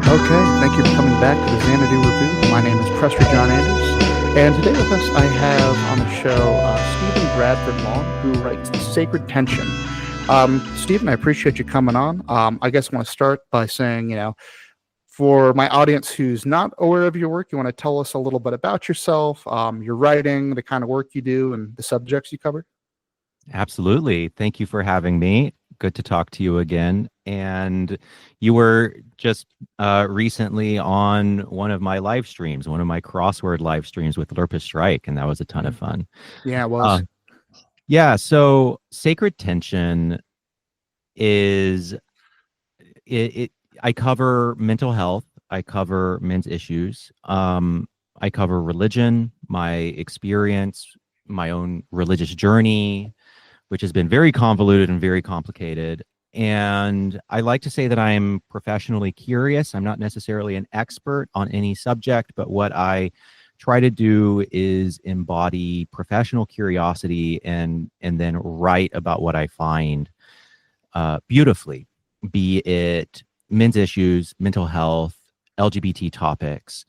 Okay, thank you for coming back to the Xanadu Review. My name is Prester John Anders, and today with us I have on the show Stephen Bradford Long, who writes Sacred Tension. Stephen, I appreciate you coming on. I guess I want to start by saying, for my audience who's not aware of your work, you want to tell us a little bit about yourself, your writing, the kind of work you do, and the subjects you cover? Absolutely. Thank you for having me. Good to talk to you again. And you were just recently on one of my live streams, one of my crossword live streams with Lurpus Strike, and that was a ton of fun. Yeah, it Uh, was. yeah, so Sacred Tension is it I cover mental health, I cover men's issues, I cover religion, my experience, my own religious journey, which has been very convoluted and very complicated. And I like to say that I'm professionally curious. I'm not necessarily an expert on any subject, but what I try to do is embody professional curiosity and then write about what I find beautifully, be it men's issues, mental health, LGBT topics,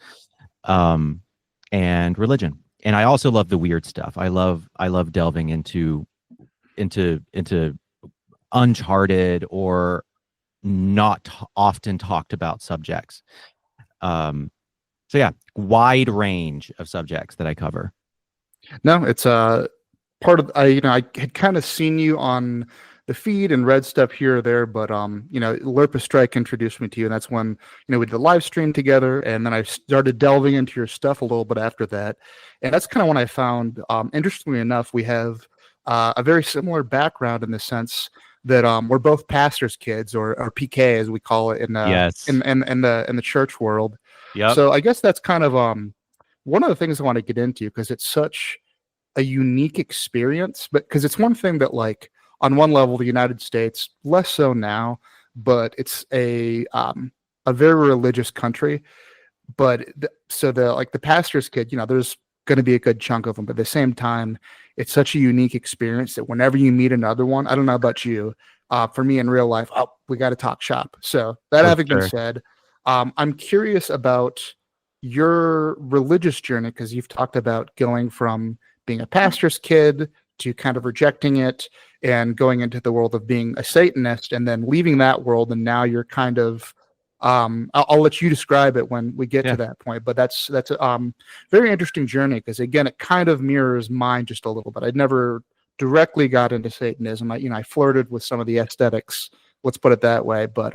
and religion. And I also love the weird stuff. I love delving into uncharted or not often talked about subjects. So yeah, wide range of subjects that I cover. No, it's part of I had kind of seen you on the feed and read stuff here or there, but Lurpus Strike introduced me to you, and that's when we did the live stream together, and then I started delving into your stuff a little bit after that, and that's kind of when I found, interestingly enough, we have a very similar background in the sense that we're both pastors' kids, or PK as we call it in Yes. in the church world. Yep. So I guess that's kind of one of the things I want to get into because it's such a unique experience. But because it's one thing that, like, on one level, the United States, less so now, but it's a very religious country. But so the pastor's kid, there's going to be a good chunk of them. But at the same time, it's such a unique experience that whenever you meet another one, I don't know about you, for me in real life, oh, we got to talk shop. So that For having been sure. said, I'm curious about your religious journey because you've talked about going from being a pastor's kid to kind of rejecting it and going into the world of being a Satanist and then leaving that world. And now you're kind of, I'll let you describe it when we get to Yeah. that point, but that's a very interesting journey because again, it kind of mirrors mine just a little bit. I'd never directly got into Satanism. I flirted with some of the aesthetics. Let's put it that way. But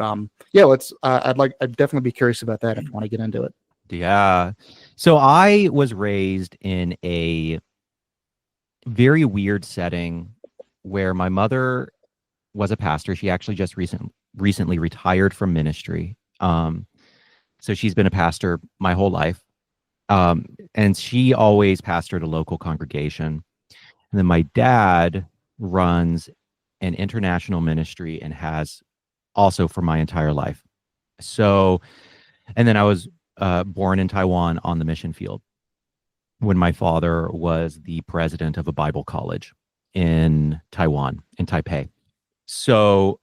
yeah, I'd definitely be curious about that if you want to get into it. Yeah. So I was raised in a very weird setting where my mother was a pastor. She actually just recently retired from ministry. So she's been a pastor my whole life. And she always pastored a local congregation. And then my dad runs an international ministry and has also for my entire life. So, and then I was born in Taiwan on the mission field when my father was the president of a Bible college in Taiwan, in Taipei. So,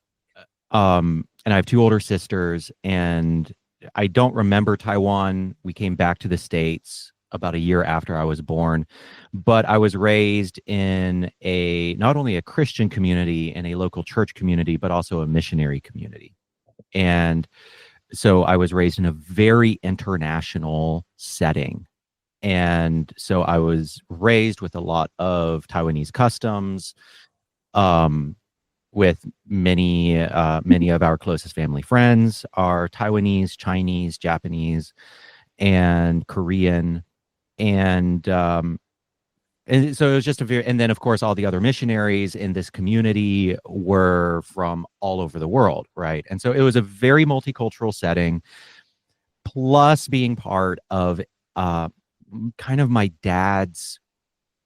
and I have two older sisters, and I don't remember Taiwan. We came back to the States about a year after I was born, but I was raised in not only a Christian community and a local church community, but also a missionary community. And so I was raised in a very international setting. And so I was raised with a lot of Taiwanese customs, with many of our closest family friends are Taiwanese, Chinese, Japanese, and Korean. And so it was just and then of course all the other missionaries in this community were from all over the world, right? And so it was a very multicultural setting, plus being part of kind of my dad's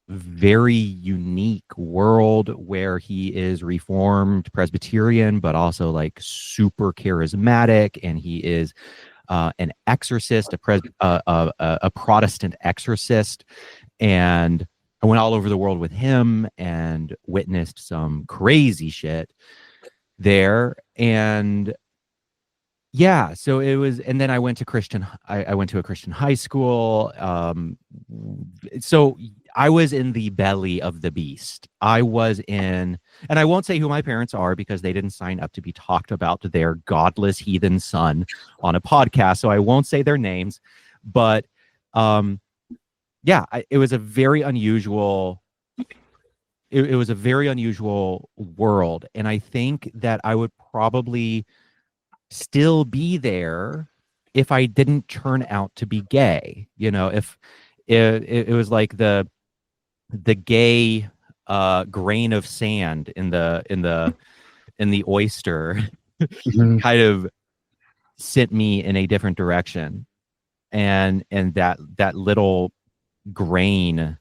very unique world where he is Reformed Presbyterian, but also like super charismatic, and he is an exorcist, a Protestant exorcist, and I went all over the world with him and witnessed some crazy shit there. And Yeah, so it was, and then I went to I went to a Christian high school. So I was in the belly of the beast. I was in, and I won't say who my parents are because they didn't sign up to be talked about their godless heathen son on a podcast. So I won't say their names, but yeah, it was a very unusual. It was a very unusual world, and I think that I would probably still be there if I didn't turn out to be gay. You know, if it was like the gay grain of sand in the oyster Mhm. kind of sent me in a different direction. And that little grain,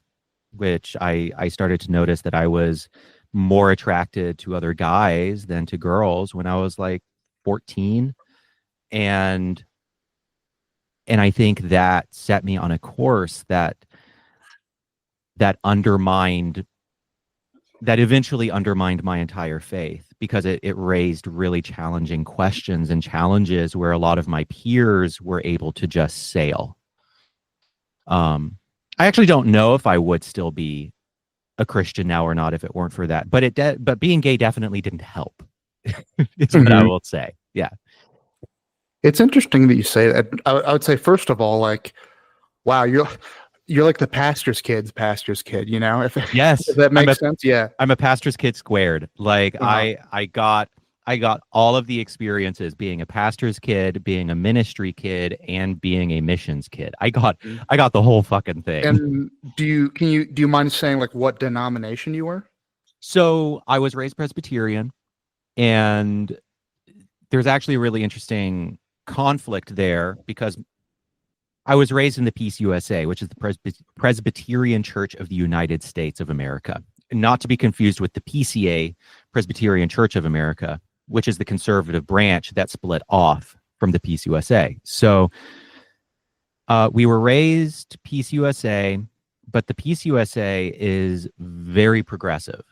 which I started to notice that I was more attracted to other guys than to girls when I was like 14. And I think that set me on a course that undermined that eventually undermined my entire faith because it raised really challenging questions and challenges where a lot of my peers were able to just sail. I actually don't know if I would still be a Christian now or not if it weren't for that, but but being gay definitely didn't help. Is what I Mhm. will say. Yeah. It's interesting that you say that. I would say first of all, like, wow, you're like the pastor's kid, you know, if Yes, that makes sense. Yeah. I'm a pastor's kid squared. Like Uh-huh. I got all of the experiences being a pastor's kid, being a ministry kid, and being a missions kid. Mhm. I got the whole fucking thing. And do you mind saying like what denomination you were? So I was raised Presbyterian, and there's actually a really interesting conflict there because I was raised in the Peace USA, which is the Presbyterian Church of the United States of America, not to be confused with the PCA, Presbyterian Church of America, which is the conservative branch that split off from the Peace USA. So we were raised Peace USA, but the Peace USA is very progressive.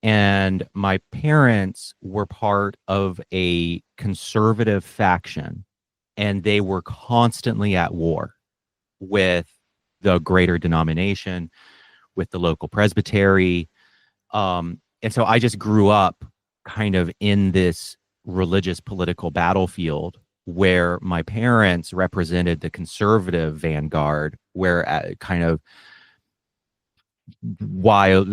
And my parents were part of a conservative faction, and they were constantly at war with the greater denomination, with the local presbytery. And so I just grew up kind of in this religious political battlefield where my parents represented the conservative vanguard, where kind of while,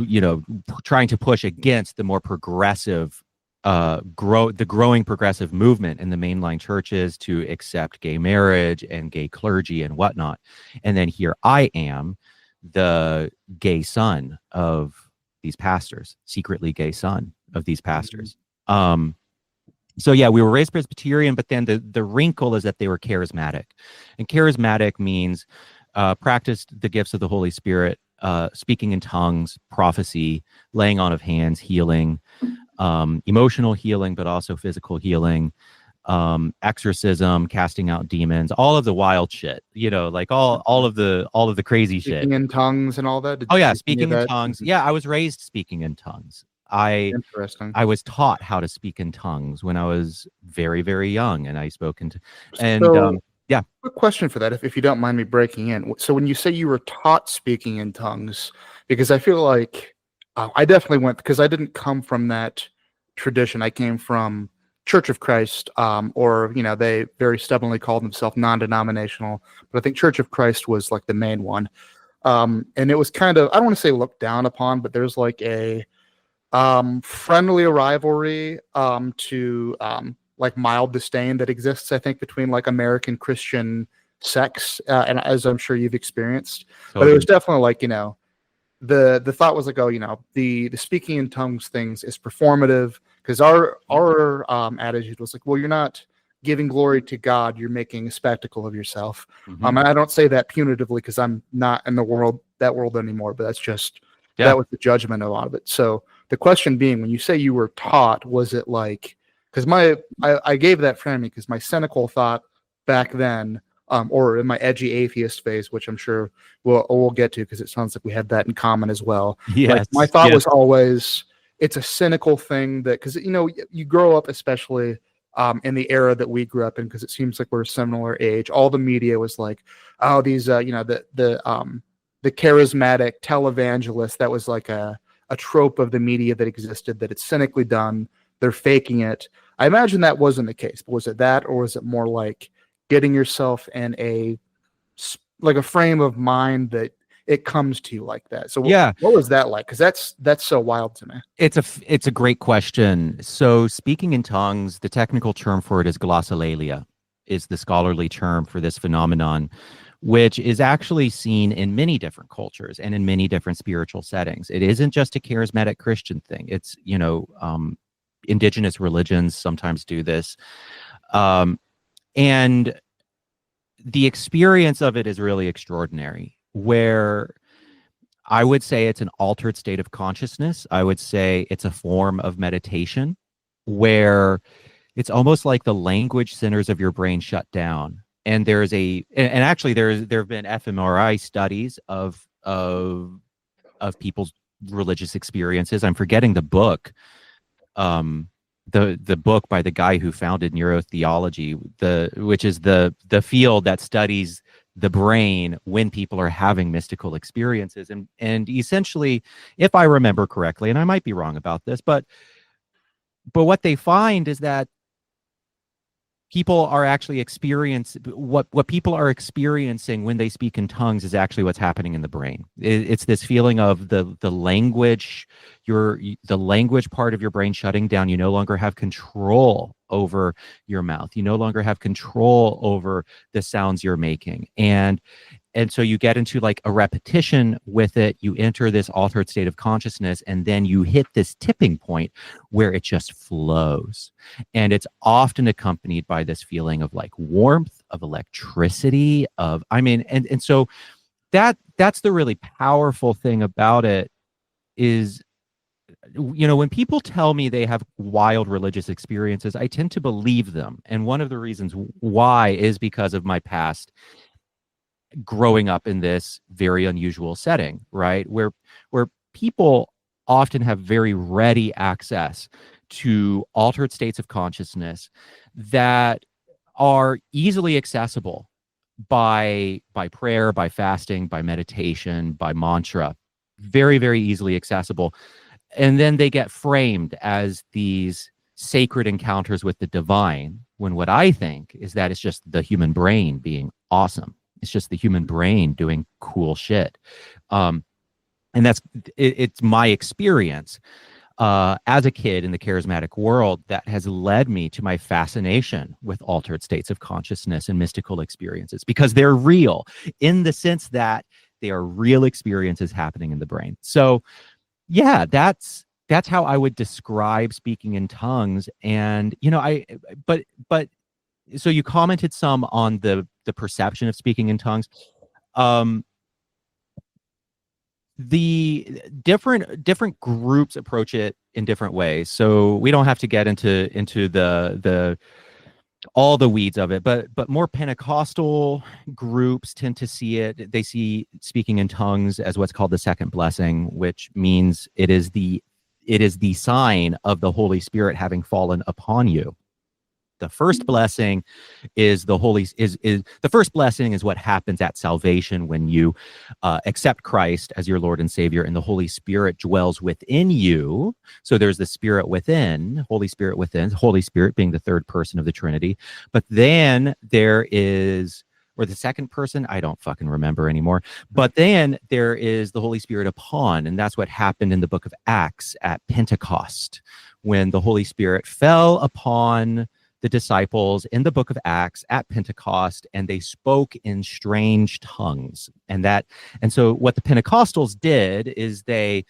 trying to push against the more progressive the growing progressive movement in the mainline churches to accept gay marriage and gay clergy and whatnot. And then here I am, the gay son of these pastors, secretly gay son of these pastors. So yeah, we were raised Presbyterian, but then the wrinkle is that they were charismatic, and charismatic means practiced the gifts of the Holy Spirit, speaking in tongues, prophecy, laying on of hands, healing, emotional healing, but also physical healing, exorcism, casting out demons, all of the wild shit, like all of the crazy shit. Speaking in tongues and all that. Did Oh you yeah, do any of speaking in that? tongues. Mhm. Yeah, I was raised speaking in tongues. I Interesting. I was taught how to speak in tongues when I was very, very young, and I spoke into, and So, yeah, quick question for that, if you don't mind me breaking in. So, when you say you were taught speaking in tongues, because I feel like I definitely went because I didn't come from that tradition. I came from Church of Christ, or they very stubbornly called themselves non-denominational, but I think Church of Christ was like the main one. And it was kind of, I don't want to say looked down upon, but there's like a friendly rivalry to like mild disdain that exists, I think, between like American Christian sects, and as I'm sure you've experienced. But it was totally. definitely like, the thought was like, oh, the speaking in tongues things is performative, because our attitude was like, well, you're not giving glory to God, you're making a spectacle of yourself. Hmm. And I don't say that punitively because I'm not in that world anymore, but that's just Yeah. that was the judgment of a lot of it. So the question being, when you say you were taught, was it like, because I gave that framing because my cynical thought back then, or in my edgy atheist phase, which I'm sure we'll get to because it sounds like we have that in common as well. Like my Yes. thought Yes. was always, it's a cynical thing that, because you grow up, especially in the era that we grew up in, because it seems like we're a similar age. All the media was like, oh, these the charismatic televangelist. That was like a trope of the media that existed, that it's cynically done. They're faking it. I imagine that wasn't the case, but was it that, or was it more like getting yourself in a frame of mind that it comes to you like that? So Yeah, what was that like? Because that's so wild to me. it's a great question. So speaking in tongues, the technical term for it is glossolalia, is the scholarly term for this phenomenon, which is actually seen in many different cultures and in many different spiritual settings. It isn't just a charismatic Christian thing. It's, indigenous religions sometimes do this. And the experience of it is really extraordinary, where I would say it's an altered state of consciousness. I would say it's a form of meditation where it's almost like the language centers of your brain shut down. And and actually there have been fMRI studies of people's religious experiences. I'm forgetting the book, the book by the guy who founded neurotheology, which is the field that studies the brain when people are having mystical experiences. And essentially, if I remember correctly, and I might be wrong about this, but what they find is that people are actually what people are experiencing when they speak in tongues is actually what's happening in the brain. It's this feeling of the language, the language part of your brain shutting down. You no longer have control over your mouth. You no longer have control over the sounds you're making. And so you get into like a repetition with it. You enter this altered state of consciousness, and then you hit this tipping point where it just flows. And it's often accompanied by this feeling of like warmth, of electricity, and so that's the really powerful thing about it is, when people tell me they have wild religious experiences, I tend to believe them. And one of the reasons why is because of my past growing up in this very unusual setting, right? Where people often have very ready access to altered states of consciousness that are easily accessible by prayer, by fasting, by meditation, by mantra, very, very easily accessible. And then they get framed as these sacred encounters with the divine, when what I think is that it's just the human brain being awesome. It's just the human brain doing cool shit. And it's my experience as a kid in the charismatic world that has led me to my fascination with altered states of consciousness and mystical experiences, because they're real in the sense that they are real experiences happening in the brain. So yeah, that's how I would describe speaking in tongues. And, but so you commented some on the perception of speaking in tongues. The different groups approach it in different ways. So we don't have to get into the all the weeds of it, but more Pentecostal groups tend to see it. They see speaking in tongues as what's called the second blessing, which means it is the sign of the Holy Spirit having fallen upon you. The first blessing is the first blessing is what happens at salvation when you accept Christ as your Lord and Savior, and the Holy Spirit dwells within you. So there's the Spirit within, Holy Spirit within, Holy Spirit being the third person of the Trinity. But then there is, or the second person, I don't fucking remember anymore. But then there is the Holy Spirit upon, and that's what happened in the book of Acts at Pentecost, when the Holy Spirit fell upon the disciples in the book of Acts at Pentecost, and they spoke in strange tongues. And so what the Pentecostals did is they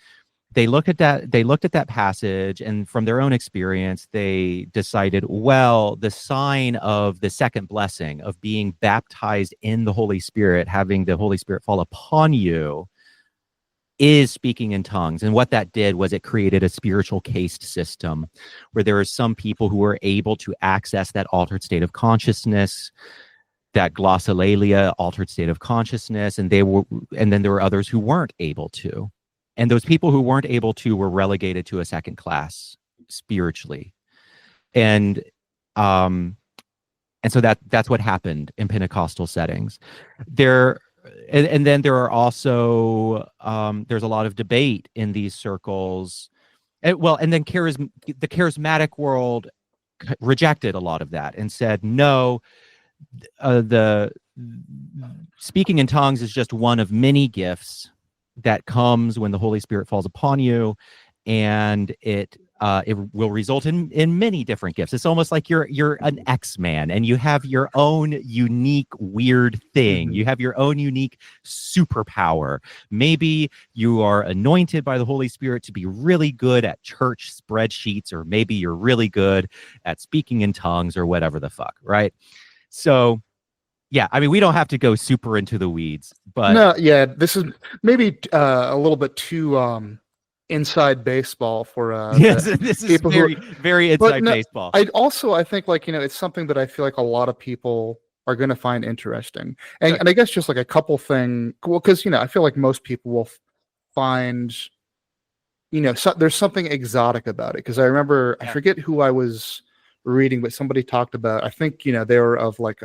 looked at that passage, and from their own experience, they decided, well, the sign of the second blessing of being baptized in the Holy Spirit, having the Holy Spirit fall upon you, is speaking in tongues. And what that did was it created a spiritual caste system where there are some people who were able to access that altered state of consciousness, that glossolalia, altered state of consciousness, and then there were others who weren't able to. And those people who weren't able to were relegated to a second class spiritually. And And so that's what happened in Pentecostal settings. There, and then there are also there's a lot of debate in these circles. And then the charismatic world rejected a lot of that and said, no, the speaking in tongues is just one of many gifts that comes when the Holy Spirit falls upon you, and it will result in many different gifts. It's almost like you're an X-Man and you have your own unique weird thing. Mhm. You have your own unique superpower. Maybe you are anointed by the Holy Spirit to be really good at church spreadsheets, or maybe you're really good at speaking in tongues or whatever the fuck, right? So yeah, I mean, we don't have to go super into the weeds, but No, yeah, this is maybe a little bit too inside baseball for yes, the this is people who. very, very But inside no, baseball. I think like it's something that I feel like a lot of people are going to find interesting, and Good. I guess just like a couple thing, well, because I feel like most people will find there's something exotic about it. Because I remember I Yeah. forget who I was reading, but somebody talked about, I think they were of like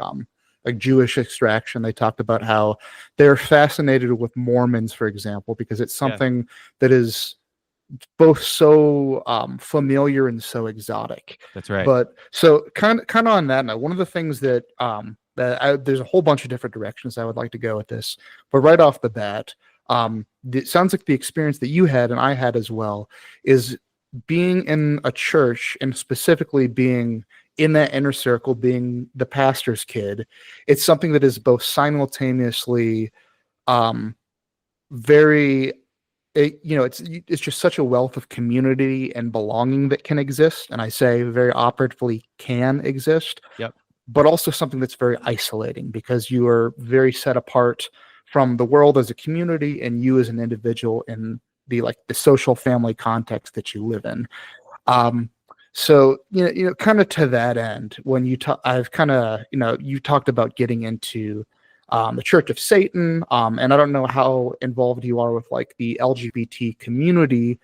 Jewish extraction. They talked about how they're fascinated with Mormons, for example, because it's Yeah. something that is both so familiar and so exotic. That's right. But so kind of on that note, one of the things that there's a whole bunch of different directions I would like to go with this, but right off the bat, it sounds like the experience that you had and I had as well is being in a church, and specifically being in that inner circle, being the pastor's kid. It's something that is both simultaneously um, very it's just such a wealth of community and belonging that can exist, and I say very operatively can exist, Yep. but also something that's very isolating because you are very set apart from the world as a community and you as an individual in the social family context that you live in. um so kind of to that end, when you talk, I've kind of you talked about getting into the Church of Satan, and I don't know how involved you are with like the LGBT community,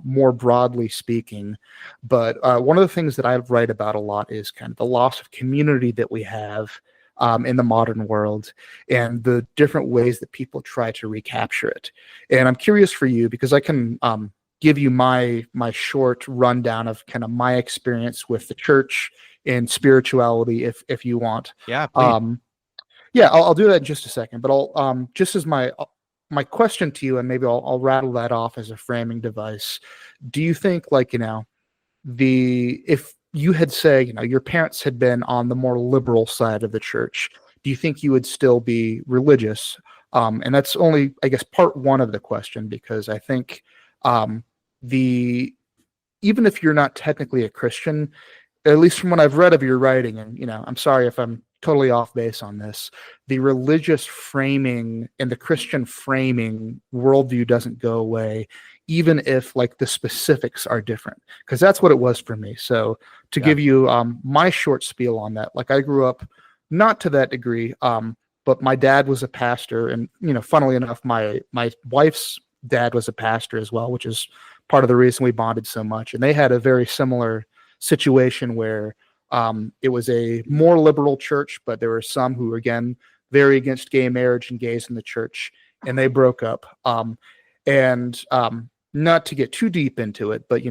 more broadly speaking, but one of the things that I write about a lot is kind of the loss of community that we have in the modern world, and the different ways that people try to recapture it. And I'm curious for you, because I can give you my short rundown of kind of my experience with the church and spirituality, if you want. Yeah, please. Yeah, I'll do that in just a second, but I'll just as my question to you, and maybe I'll rattle that off as a framing device. Do you think, like, the if you had, say, your parents had been on the more liberal side of the church, do you think you would still be religious? And that's only, I guess, part one of the question, because I think the even if you're not technically a Christian, at least from what I've read of your writing, and I'm sorry if I'm totally off base on this, the religious framing and the Christian framing worldview doesn't go away, even if like the specifics are different, because that's what it was for me. So to Yeah. give you my short spiel on that, like I grew up not to that degree, but my dad was a pastor, and funnily enough, my wife's dad was a pastor as well, which is part of the reason we bonded so much. And they had a very similar situation where it was a more liberal church, but there were some who were, again, very against gay marriage and gays in the church, and they broke up. And not to get too deep into it, but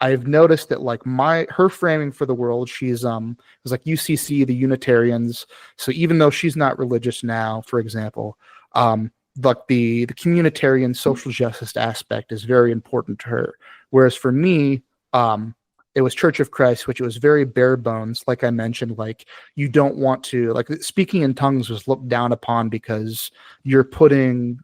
I've noticed that like her framing for the world, she's was like UCC, the Unitarians. So even though she's not religious now, for example, like the communitarian social justice aspect is very important to her. Whereas for me, it was Church of Christ, which it was very bare bones. Like I mentioned, like you don't want to, like, speaking in tongues was looked down upon because you're putting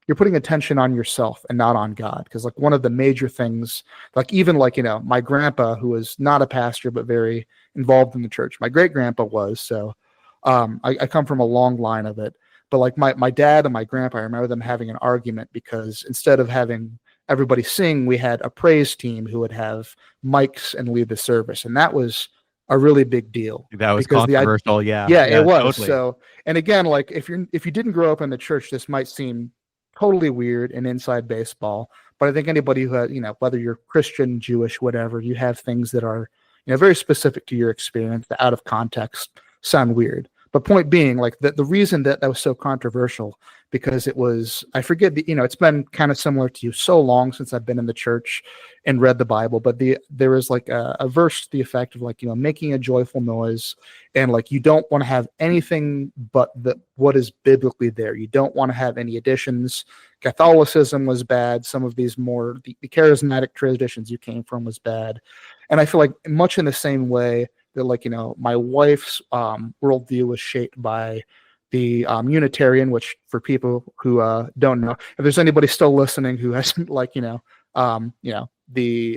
attention on yourself and not on God. Because like one of the major things, like even like my grandpa, who was not a pastor but very involved in the church, my great grandpa was. So I come from a long line of it. But like my dad and my grandpa, I remember them having an argument because instead of having everybody sing, we had a praise team who would have mics and lead the service, and that was a really big deal That was because controversial. Yeah. yeah, it Yeah, was. totally. So, and again, like if you didn't grow up in the church, this might seem totally weird and inside baseball, but I think anybody who has, whether you're Christian, Jewish, whatever, you have things that are very specific to your experience, that out of context sound weird. But point being, like the reason that was so controversial, because it was, I forget, it's been kind of similar to you, so long since I've been in the church and read the Bible, but there was like a verse to the effect of like, making a joyful noise, and like you don't want to have anything but what is biblically there. You don't want to have any additions. Catholicism was bad. Some of these more the charismatic traditions you came from was bad. And I feel like much in the same way that, like, my wife's worldview was shaped by the Unitarian, which for people who don't know, if there's anybody still listening who hasn't, like, the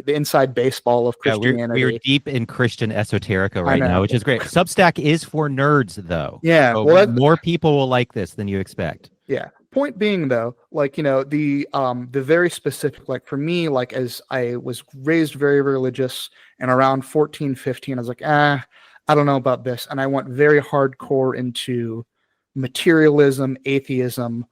inside baseball of Christianity. We're deep in Christian esoterica I right know. now, which is great. Substack is for nerds, though. Yeah, so well, more people will like this than you expect. Yeah. Point being, though, like, the very specific, like for me, like as I was raised very religious, and around 14, 15, I was like, I don't know about this. And I went very hardcore into materialism, atheism.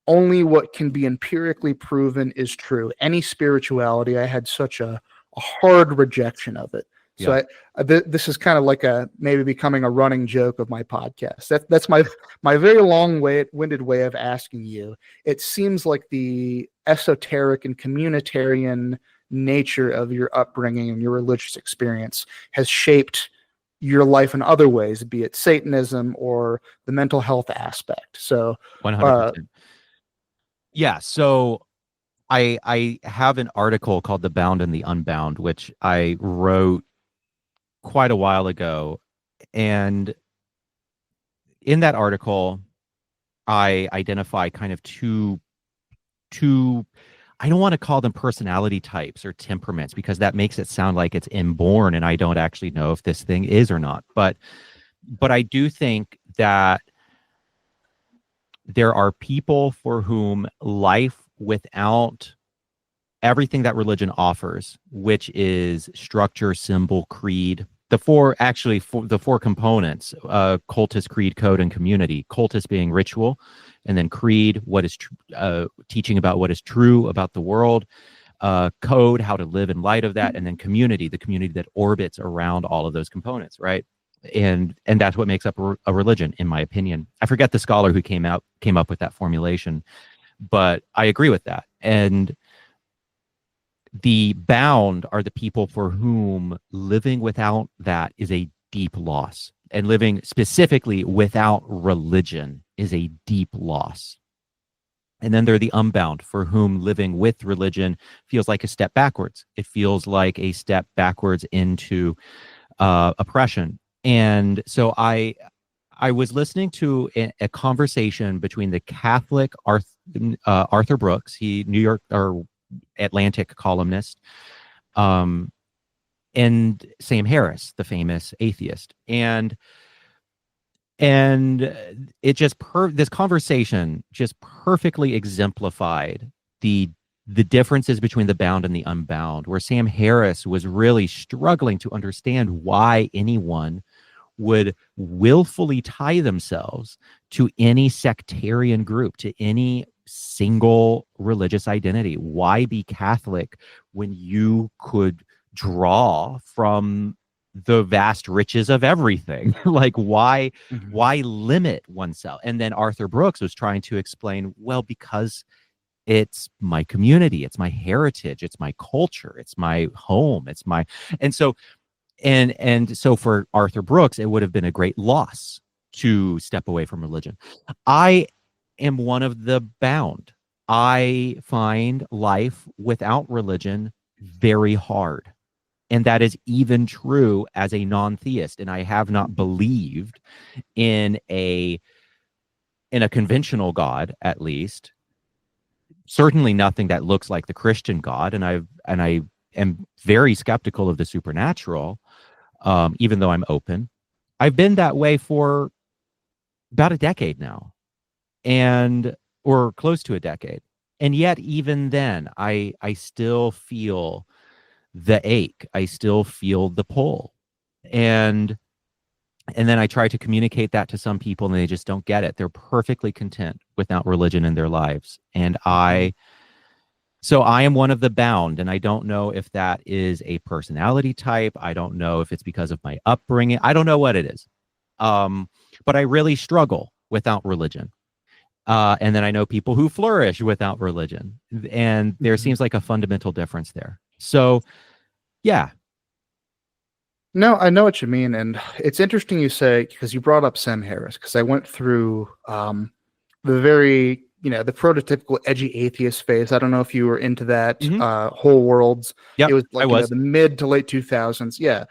Only what can be empirically proven is true. Any spirituality, I had such a hard rejection of it. So Yeah. this is kind of like maybe becoming a running joke of my podcast. That's my very long-winded way of asking you. It seems like the esoteric and communitarian nature of your upbringing and your religious experience has shaped your life in other ways, be it Satanism or the mental health aspect. So 100%. Yeah. So I have an article called The Bound and the Unbound, which I wrote quite a while ago. And in that article, I identify kind of two I don't want to call them personality types or temperaments, because that makes it sound like it's inborn and I don't actually know if this thing is or not. But I do think that there are people for whom life without everything that religion offers, which is structure, symbol, creed, the four components, cultus, creed, code, and community. Cultus being ritual, and then creed, what is teaching about what is true about the world, code, how to live in light of that, and then community, the community that orbits around all of those components, right? And that's what makes up a religion, in my opinion. I forget the scholar who came up with that formulation, but I agree with that. And the bound are the people for whom living without that is a deep loss, and living specifically without religion is a deep loss. And then there are the unbound, for whom living with religion feels like a step backwards. It feels like a step backwards into oppression. And so I was listening to a conversation between the Catholic Arthur Brooks, he New York or Atlantic columnist, and Sam Harris, the famous atheist. And it just this conversation just perfectly exemplified the differences between the bound and the unbound, where Sam Harris was really struggling to understand why anyone would willfully tie themselves to any sectarian group, to any single religious identity. Why be Catholic when you could draw from the vast riches of everything? Like, why limit oneself? And then Arthur Brooks was trying to explain, well, because it's my community, it's my heritage, it's my culture, it's my home, it's my, and so for Arthur Brooks, it would have been a great loss to step away from religion. I am one of the bound. I find life without religion very hard. And that is even true as a non-theist. And I have not believed in a conventional God, at least. Certainly nothing that looks like the Christian God. And I am very skeptical of the supernatural, even though I'm open. I've been that way for about a decade now, or close to a decade. And yet, even then, I still feel the ache. I still feel the pull. And then I try to communicate that to some people, and they just don't get it. They're perfectly content without religion in their lives. And I So I am one of the bound, and I don't know if that is a personality type. I don't know if it's because of my upbringing. I don't know what it is. But I really struggle without religion. And then I know people who flourish without religion. And there Mhm. seems like a fundamental difference there. So, yeah. No, I know what you mean, and it's interesting you say because you brought up Sam Harris because I went through the very the prototypical edgy atheist phase. I don't know if you were into that Mhm. whole worlds. It Yep, was I like was. the mid to late 2000s. Yeah.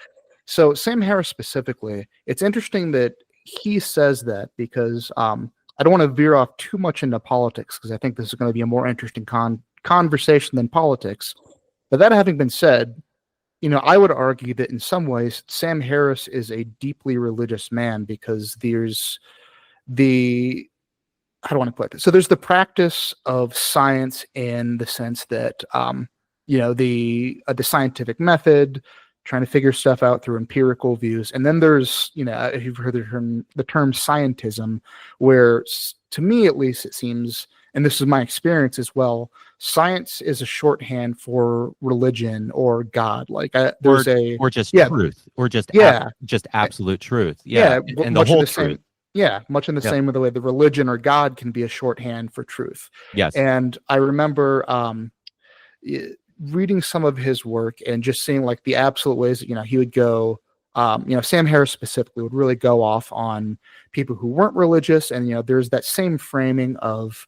So Sam Harris specifically, it's interesting that he says that because I don't want to veer off too much into politics because I think this is going to be a more interesting conversation than politics. But that having been said, I would argue that in some ways, Sam Harris is a deeply religious man because there's the how do I want to put it? So there's the practice of science in the sense that the scientific method, trying to figure stuff out through empirical views, and then there's if you've heard the term scientism, where to me at least it seems, and this is my experience as well, science is a shorthand for religion or God. Like Or there's a or just yeah truth, or yeah just absolute truth. Yeah, yeah, and the much in whole the truth. same. Yeah, much in the Yep. same way the religion or God can be a shorthand for truth. Yes. And I remember y- reading some of his work and just seeing like the absolute ways that he would go. Sam Harris specifically would really go off on people who weren't religious, and there's that same framing of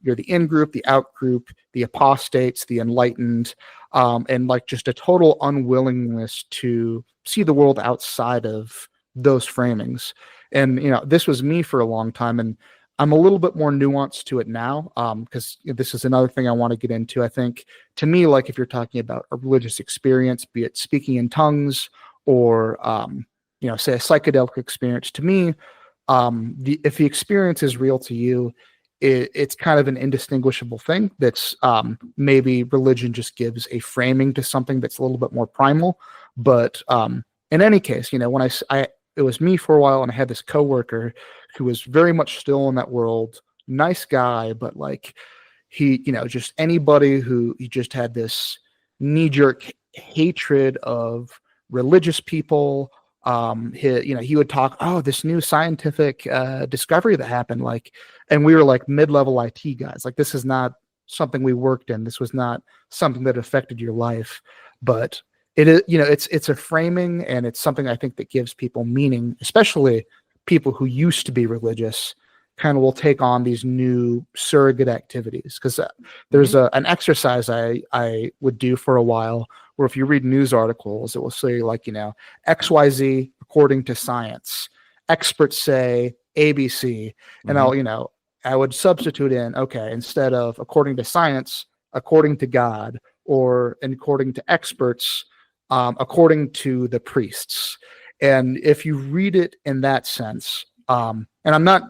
you're the in group, the out group, the apostates, the enlightened, and like just a total unwillingness to see the world outside of those framings. And this was me for a long time, and I'm a little bit more nuanced to it now, because this is another thing I want to get into. I think to me, like if you're talking about a religious experience, be it speaking in tongues or say a psychedelic experience, to me, if the experience is real to you, it's kind of an indistinguishable thing. That's maybe religion just gives a framing to something that's a little bit more primal. But in any case, when it was me for a while, and I had this coworker who was very much still in that world, nice guy, but like he, just anybody who he just had this knee jerk hatred of religious people. He would talk, oh, this new scientific discovery that happened, like, and we were like mid-level IT guys. Like, this is not something we worked in. This was not something that affected your life, but it is, it's a framing, and it's something I think that gives people meaning, especially people who used to be religious kind of will take on these new surrogate activities because there's an exercise I would do for a while where if you read news articles, it will say like, XYZ according to science, experts say ABC, and Mhm. I would substitute in, okay, instead of according to science, according to God, or according to experts, according to the priests. And if you read it in that sense, and I'm not,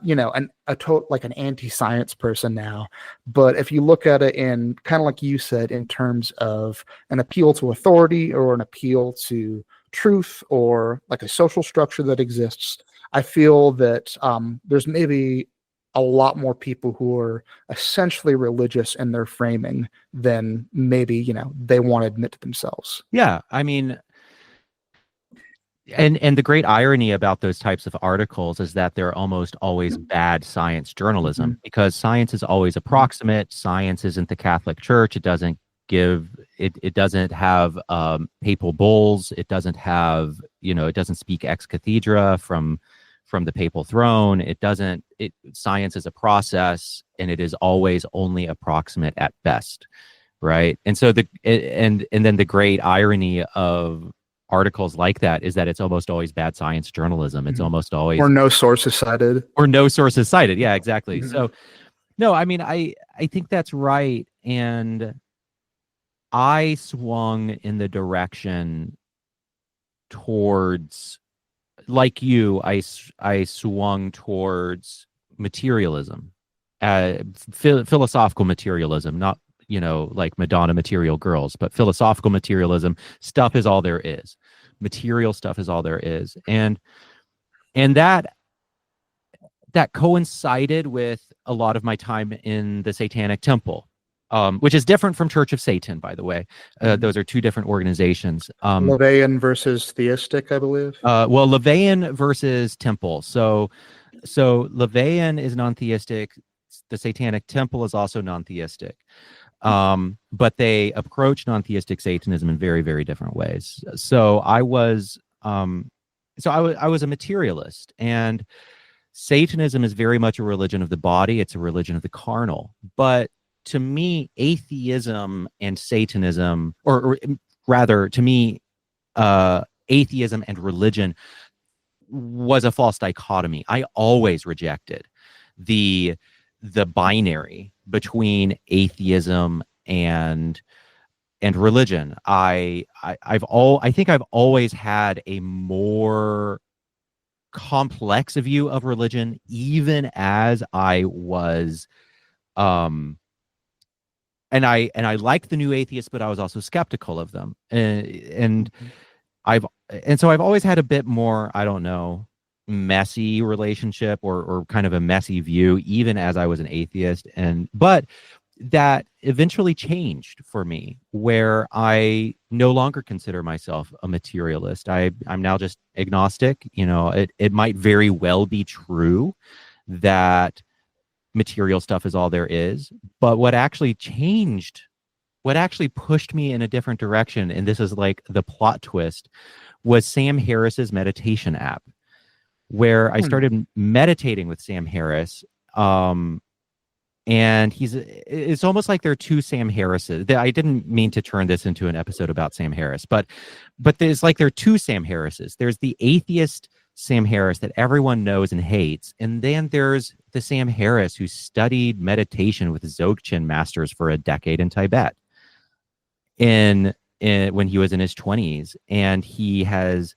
like an anti-science person now, but if you look at it in kind of like you said, in terms of an appeal to authority or an appeal to truth or like a social structure that exists, I feel that there's maybe a lot more people who are essentially religious in their framing than maybe they want to admit to themselves. Yeah, I mean, and the great irony about those types of articles is that they're almost always bad science Mhm. journalism, because science is always Mhm. approximate. Science isn't the Catholic Church. It doesn't have papal bulls. It doesn't have, it doesn't speak ex cathedra from the papal throne. Science is a process, and it is always only approximate at best, right? And so and then the great irony of articles like that is that it's almost always bad science journalism. It's Mhm. almost Or always, no sources cited. or no sources cited. Yeah, exactly. Mhm. So no, I mean, I think that's right. And I swung in the direction towards, like you, I swung towards materialism, philosophical materialism, not, like Madonna material girls, but philosophical materialism. Stuff is all there is. Material stuff is all there is. And that coincided with a lot of my time in the Satanic Temple. which is different from Church of Satan, by the way. Mhm. Those are two different organizations. LaVeyan versus theistic, I believe. Well, LaVeyan versus Temple. So LaVeyan is non-theistic. The Satanic Temple is also non-theistic. But they approach non-theistic Satanism in very, very different ways. So I was a materialist, and Satanism is very much a religion of the body. It's a religion of the carnal. But to me, atheism and Satanism, or rather, to me, atheism and religion was a false dichotomy. I always rejected the binary between atheism and religion. I think I've always had a more complex view of religion, even as I was and I liked the new atheists, but I was also skeptical of them. And so I've always had a bit more, I don't know, messy relationship or kind of a messy view, even as I was an atheist. But that eventually changed for me, where I no longer consider myself a materialist. I'm now just agnostic. It might very well be true that material stuff is all there is, but what actually pushed me in a different direction, and this is like the plot twist, was Sam Harris's meditation app, where I started meditating with Sam Harris. And it's almost like there are two Sam Harrises. I didn't mean to turn this into an episode about Sam Harris, but there's like there are two Sam Harrises. There's the atheist Sam Harris that everyone knows and hates, and then there's the Sam Harris who studied meditation with Dzogchen masters for a decade in Tibet when he was in his 20s, and he has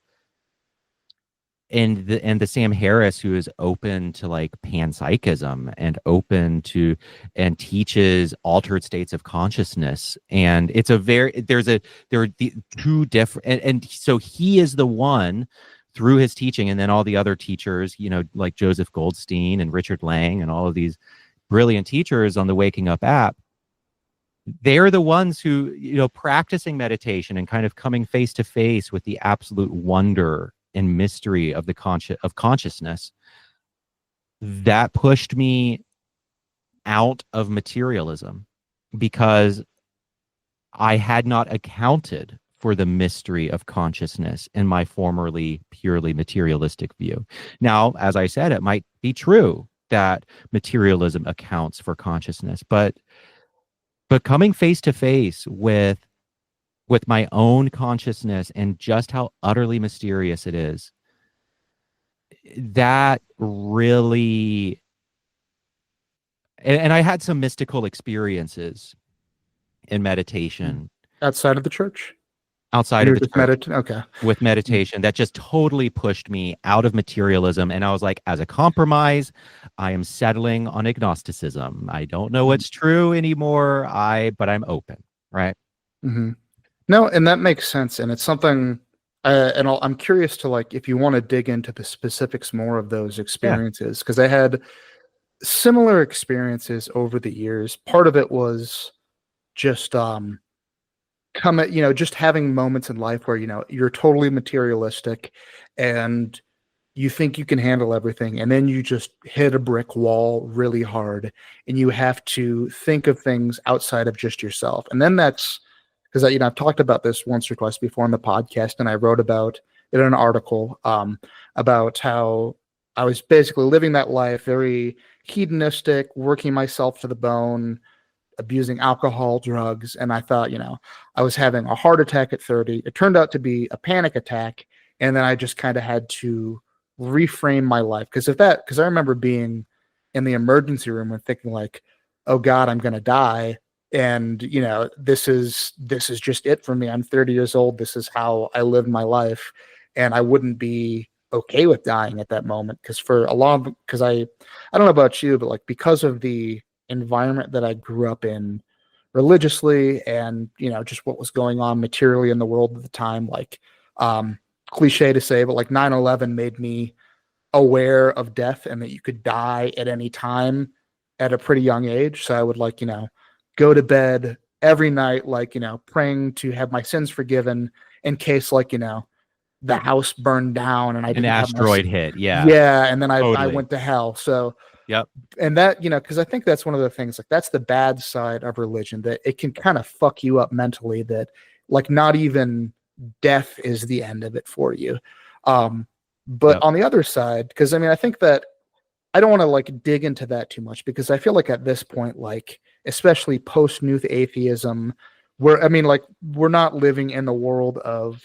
and the Sam Harris who is open to like panpsychism and open to and teaches altered states of consciousness. And it's there are the two different, and so he is the one through his teaching, and then all the other teachers, like Joseph Goldstein and Richard Lang and all of these brilliant teachers on the Waking Up app, they're the ones who, practicing meditation and kind of coming face to face with the absolute wonder and mystery of of consciousness, that pushed me out of materialism, because I had not accounted for the mystery of consciousness in my formerly purely materialistic view. Now, as I said, it might be true that materialism accounts for consciousness, but coming face to face with my own consciousness and just how utterly mysterious it is, that really, and I had some mystical experiences in meditation Outside of the church? outside of the church Okay. with meditation that just totally pushed me out of materialism. And I was like, as a compromise, I am settling on agnosticism. I don't know what's true anymore, but I'm open, right? Mm-hmm. No, and that makes sense, and it's something. I'm curious to, like, if you want to dig into the specifics more of those experiences, because I had similar experiences over the years. Part of it was just just having moments in life where you're totally materialistic, and you think you can handle everything, and then you just hit a brick wall really hard, and you have to think of things outside of just yourself, and then that's. Because I've talked about this once or twice before on the podcast, and I wrote about it in an article about how I was basically living that life, very hedonistic, working myself to the bone, abusing alcohol, drugs, and I thought, I was having a heart attack at 30. It turned out to be a panic attack, and then I just kind of had to reframe my life because I remember being in the emergency room and thinking like, oh God, I'm going to die. And this is just it for me. I'm 30 years old. This is how I live my life, and I wouldn't be okay with dying at that moment because I don't know about you, but like because of the environment that I grew up in religiously, and just what was going on materially in the world at the time, like cliche to say, but like 9/11 made me aware of death and that you could die at any time at a pretty young age. So I would go to bed every night, like, praying to have my sins forgiven in case, like, the house burned down and I An didn't have my, asteroid hit. Yeah, yeah. And then I totally. went to hell. So, Yep. and that, because I think that's one of the things, like, that's the bad side of religion, that it can kind of fuck you up mentally, that, like, not even death is the end of it for you. But Yep. on the other side, because I mean, I think that I don't want to like dig into that too much, because I feel like at this point, like, especially post New Atheism, I mean, like, we're not living in the world of,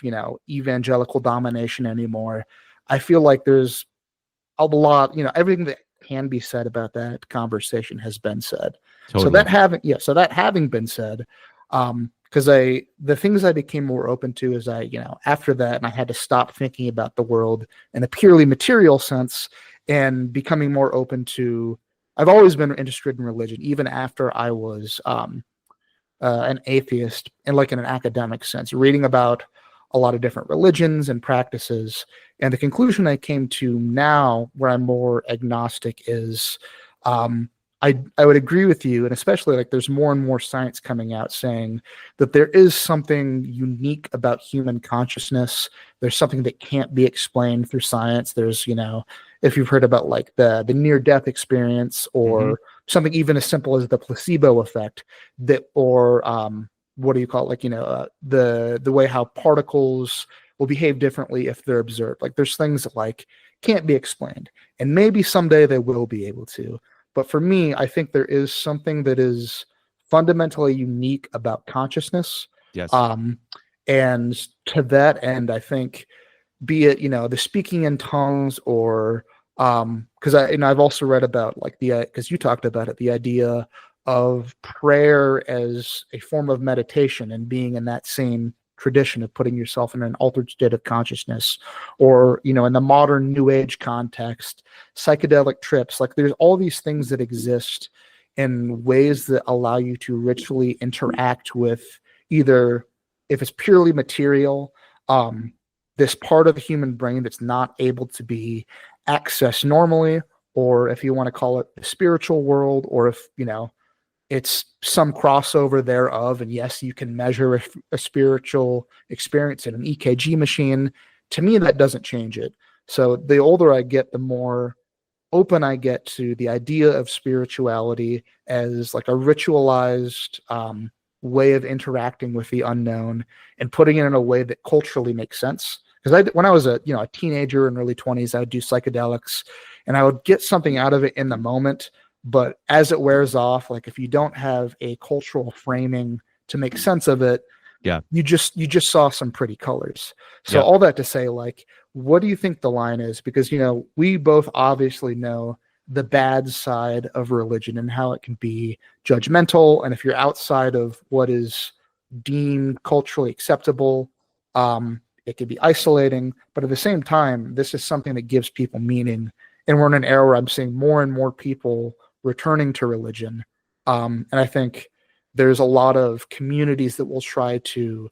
evangelical domination anymore. I feel like there's a lot, everything that can be said about that conversation has been said. Totally. So that having been said, because the things I became more open to is after that, and I had to stop thinking about the world in a purely material sense and becoming more open to. I've always been interested in religion, even after I was an atheist, and like in an academic sense, reading about a lot of different religions and practices. And the conclusion I came to now, where I'm more agnostic, is I would agree with you, and especially like there's more and more science coming out saying that there is something unique about human consciousness. There's something that can't be explained through science. There's, if you've heard about like the near death experience, or something even as simple as the placebo effect, that, or what do you call it? Like, the way how particles will behave differently if they're observed. Like, there's things that like can't be explained, and maybe someday they will be able to. But for me, I think there is something that is fundamentally unique about consciousness. Yes. Um, and to that end, I think, be it, the speaking in tongues, or because I've also read about like because you talked about it, the idea of prayer as a form of meditation, and being in that same tradition of putting yourself in an altered state of consciousness, or in the modern new age context, psychedelic trips. Like, there's all these things that exist in ways that allow you to ritually interact with, either, if it's purely material, this part of the human brain that's not able to be accessed normally, or if you want to call it the spiritual world, or if it's some crossover thereof. And yes, you can measure a spiritual experience in an EKG machine. To me, that doesn't change it. So the older I get, the more open I get to the idea of spirituality as like a ritualized way of interacting with the unknown, and putting it in a way that culturally makes sense. Because when I was a teenager in early 20s, I would do psychedelics, and I would get something out of it in the moment. But as it wears off, like, if you don't have a cultural framing to make sense of it, Yeah. you just saw some pretty colors. So Yep. all that to say, like, what do you think the line is? Because we both obviously know the bad side of religion and how it can be judgmental, and if you're outside of what is deemed culturally acceptable, it can be isolating. But at the same time, this is something that gives people meaning, and we're in an era where I'm seeing more and more people returning to religion. And I think there's a lot of communities that will try to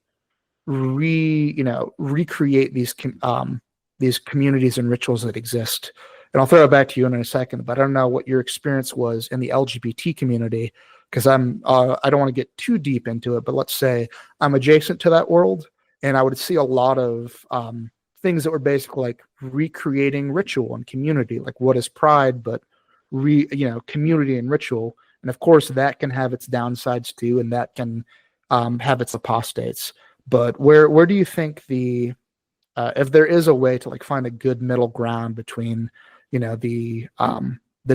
recreate these communities and rituals that exist. And I'll throw it back to you in a second, but I don't know what your experience was in the LGBT community, because I don't want to get too deep into it, but let's say I'm adjacent to that world, and I would see a lot of things that were basically like recreating ritual and community, like what is pride, but community and ritual. And of course, that can have its downsides too, and that can have its apostates. But where do you think if there is a way to like find a good middle ground between the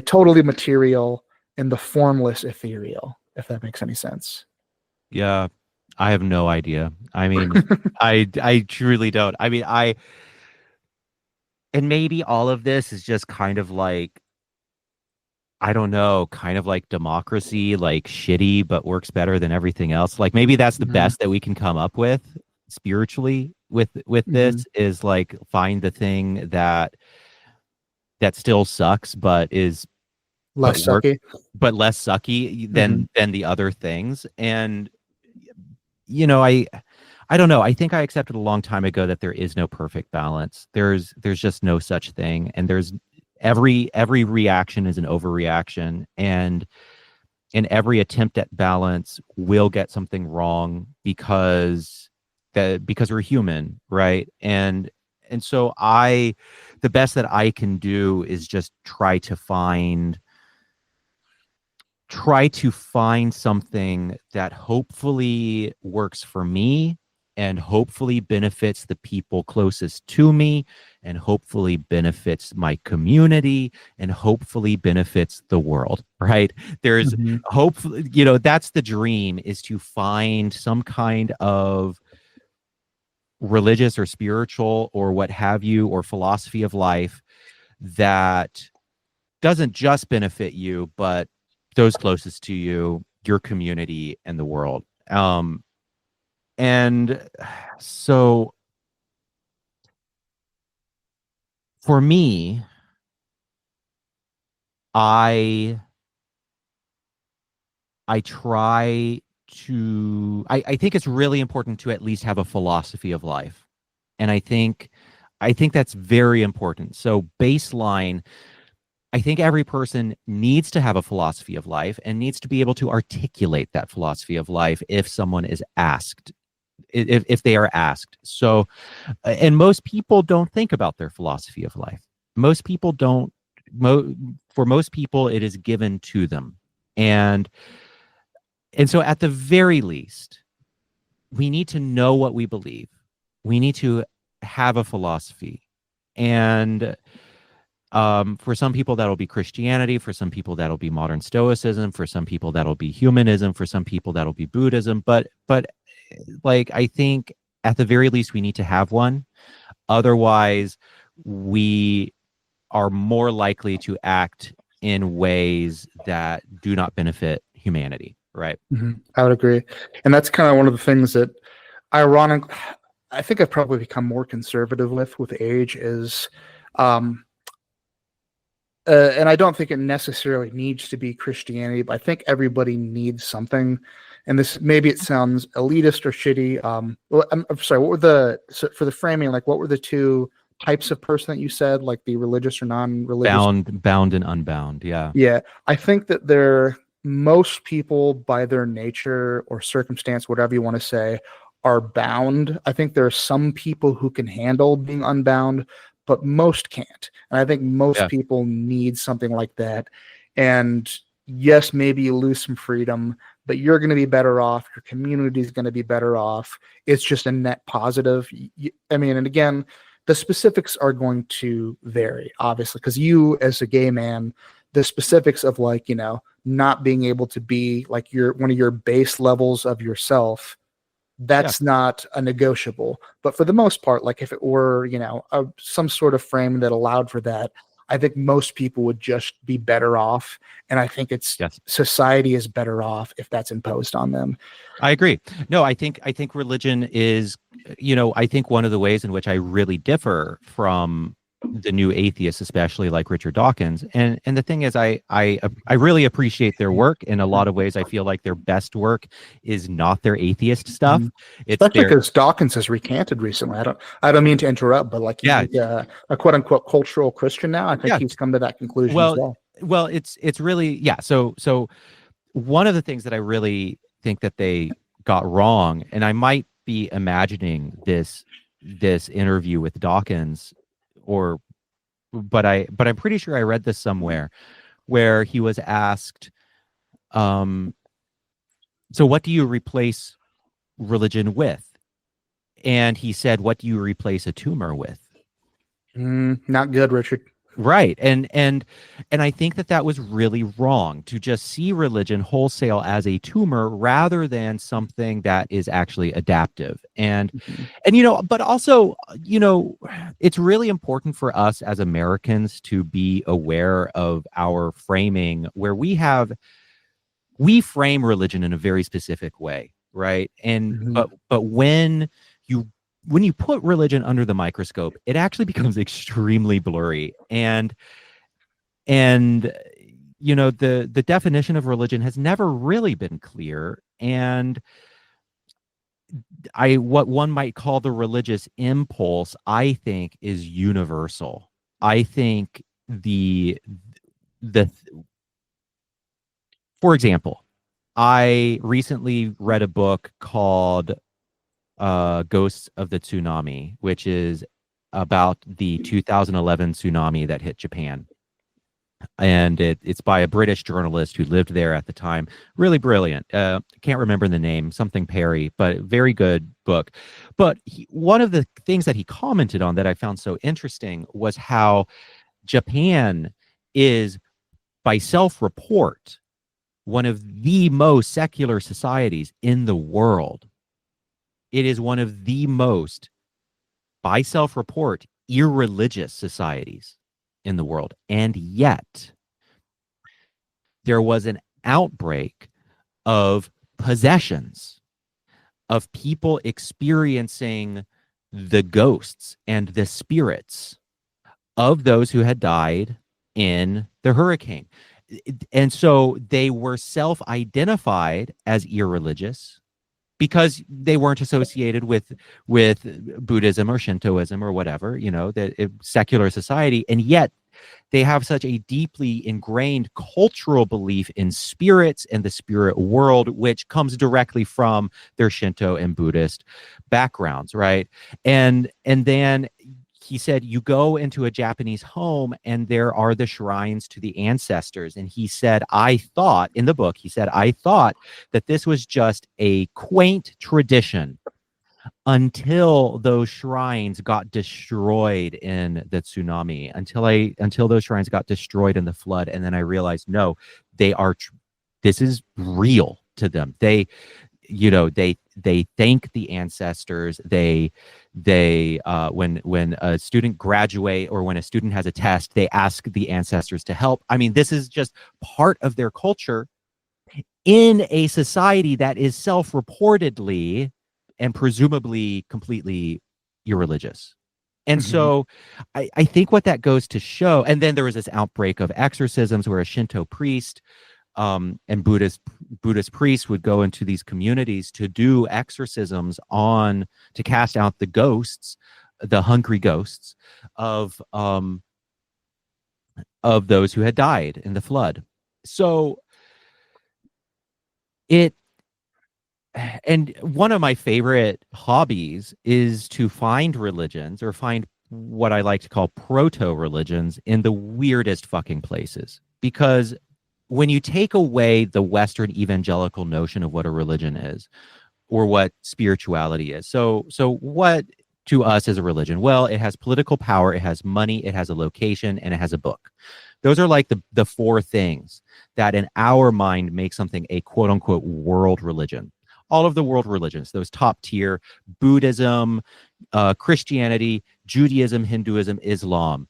totally material and the formless ethereal, if that makes any sense? Yeah. I have no idea. I mean, I truly don't. I mean, and maybe all of this is just kind of like, I don't know, kind of like democracy, like shitty, but works better than everything else. Like, maybe that's the Mhm. best that we can come up with spiritually with Mhm. this, is like find the thing that still sucks, but Less work sucky. but less sucky Mhm. than the other things. And I don't know. I think I accepted a long time ago that there is no perfect balance. There's just no such thing. And there's every reaction is an overreaction. And in every attempt at balance will get something wrong because we're human, right? And so the best that I can do is just try to find something that hopefully works for me and hopefully benefits the people closest to me and hopefully benefits my community and hopefully benefits the world, right? There's Mhm. hopefully, that's the dream, is to find some kind of religious or spiritual or what have you, or philosophy of life that doesn't just benefit you, but those closest to you, your community, and the world. And so for me, I I try I think it's really important to at least have a philosophy of life. And I think that's very important. So baseline, I think every person needs to have a philosophy of life and needs to be able to articulate that philosophy of life if someone is asked, if they are asked. So, and most people don't think about their philosophy of life. Most people don't. For most people, it is given to them, and so at the very least, we need to know what we believe. We need to have a philosophy, and for some people, that'll be Christianity. For some people, that'll be modern Stoicism. For some people, that'll be humanism. For some people, that'll be Buddhism. But like, I think at the very least, we need to have one. Otherwise, we are more likely to act in ways that do not benefit humanity. Right. I would agree. And that's kind of one of the things that, ironic, I think I've probably become more conservative with age is, um, and I don't think it necessarily needs to be Christianity, but I think everybody needs something. And this, maybe it sounds elitist or shitty. Well, I'm sorry. What were for the framing? Like, what were the two types of person that you said? Like the religious or non-religious? Bound and unbound. Yeah. Yeah, I think that most people by their nature or circumstance, whatever you want to say, are bound. I think there are some people who can handle being unbound, but most can't. And I think most Yeah. people need something like that. And yes, maybe you lose some freedom, but you're going to be better off. Your community is going to be better off. It's just a net positive. I mean, and again, the specifics are going to vary, obviously, because you, as a gay man, the specifics of, like, not being able to be like one of your base levels of yourself, Yeah. that's not a negotiable. But for the most part, like if it were, some sort of frame that allowed for that, I think most people would just be better off. And I think Yes. society is better off if that's imposed on them. I agree. No, I think religion is, I think one of the ways in which I really differ from the new atheists, especially like Richard Dawkins. And the thing is, I really appreciate their work. In a lot of ways, I feel like their best work is not their atheist stuff. Mhm. It's Especially their because Dawkins has recanted recently. I don't mean to interrupt, but like yeah, he's a quote unquote cultural Christian now. I think yeah. he's come to that conclusion as Well, well. it's really, yeah. So one of the things that I really think that they got wrong, and I might be imagining this interview with Dawkins, or but I'm pretty sure I read this somewhere where he was asked, um, so what do you replace religion with? And he said, what do you replace a tumor with? Not good, Richard. Right. And I think that was really wrong, to just see religion wholesale as a tumor rather than something that is actually adaptive. Mhm. And but also, it's really important for us as Americans to be aware of our framing, where we frame religion in a very specific way, right? And Mhm. but you when you put religion under the microscope, it actually becomes extremely blurry. And the definition of religion has never really been clear. And what one might call the religious impulse, I think, is universal. I think the for example, I recently read a book called Ghosts of the Tsunami, which is about the 2011 tsunami that hit Japan. And it's by a British journalist who lived there at the time. Really brilliant. Can't remember the name, something Perry, but very good book. But one of the things that he commented on that I found so interesting was how Japan is, by self-report, one of the most secular societies in the world. It is one of the most, by self-report, irreligious societies in the world. And yet, there was an outbreak of possessions, of people experiencing the ghosts and the spirits of those who had died in the hurricane. And so they were self-identified as irreligious because they weren't associated with Buddhism or Shintoism or whatever, the secular society. And yet they have such a deeply ingrained cultural belief in spirits and the spirit world, which comes directly from their Shinto and Buddhist backgrounds, right? And then he said, you go into a Japanese home and there are the shrines to the ancestors. And he said, I thought that this was just a quaint tradition until those shrines got destroyed in the tsunami, until those shrines got destroyed in the flood. And then I realized, no, this is real to them. They thank the ancestors. When a student graduate or when a student has a test, they ask the ancestors to help. I mean, this is just part of their culture in a society that is self-reportedly and presumably completely irreligious. And so I think what that goes to show, and then there was this outbreak of exorcisms where a Shinto priest and Buddhist priests would go into these communities to do exorcisms to cast out the ghosts, the hungry ghosts of those who had died in the flood. So and one of my favorite hobbies is to find religions or find what I like to call proto-religions in the weirdest fucking places. Because when you take away the Western evangelical notion of what a religion is or what spirituality is. So what to us is a religion? Well, it has political power, it has money, it has a location, and it has a book. Those are like the four things that in our mind make something a quote unquote world religion. All of the world religions, those top tier, Buddhism, Christianity, Judaism, Hinduism, Islam.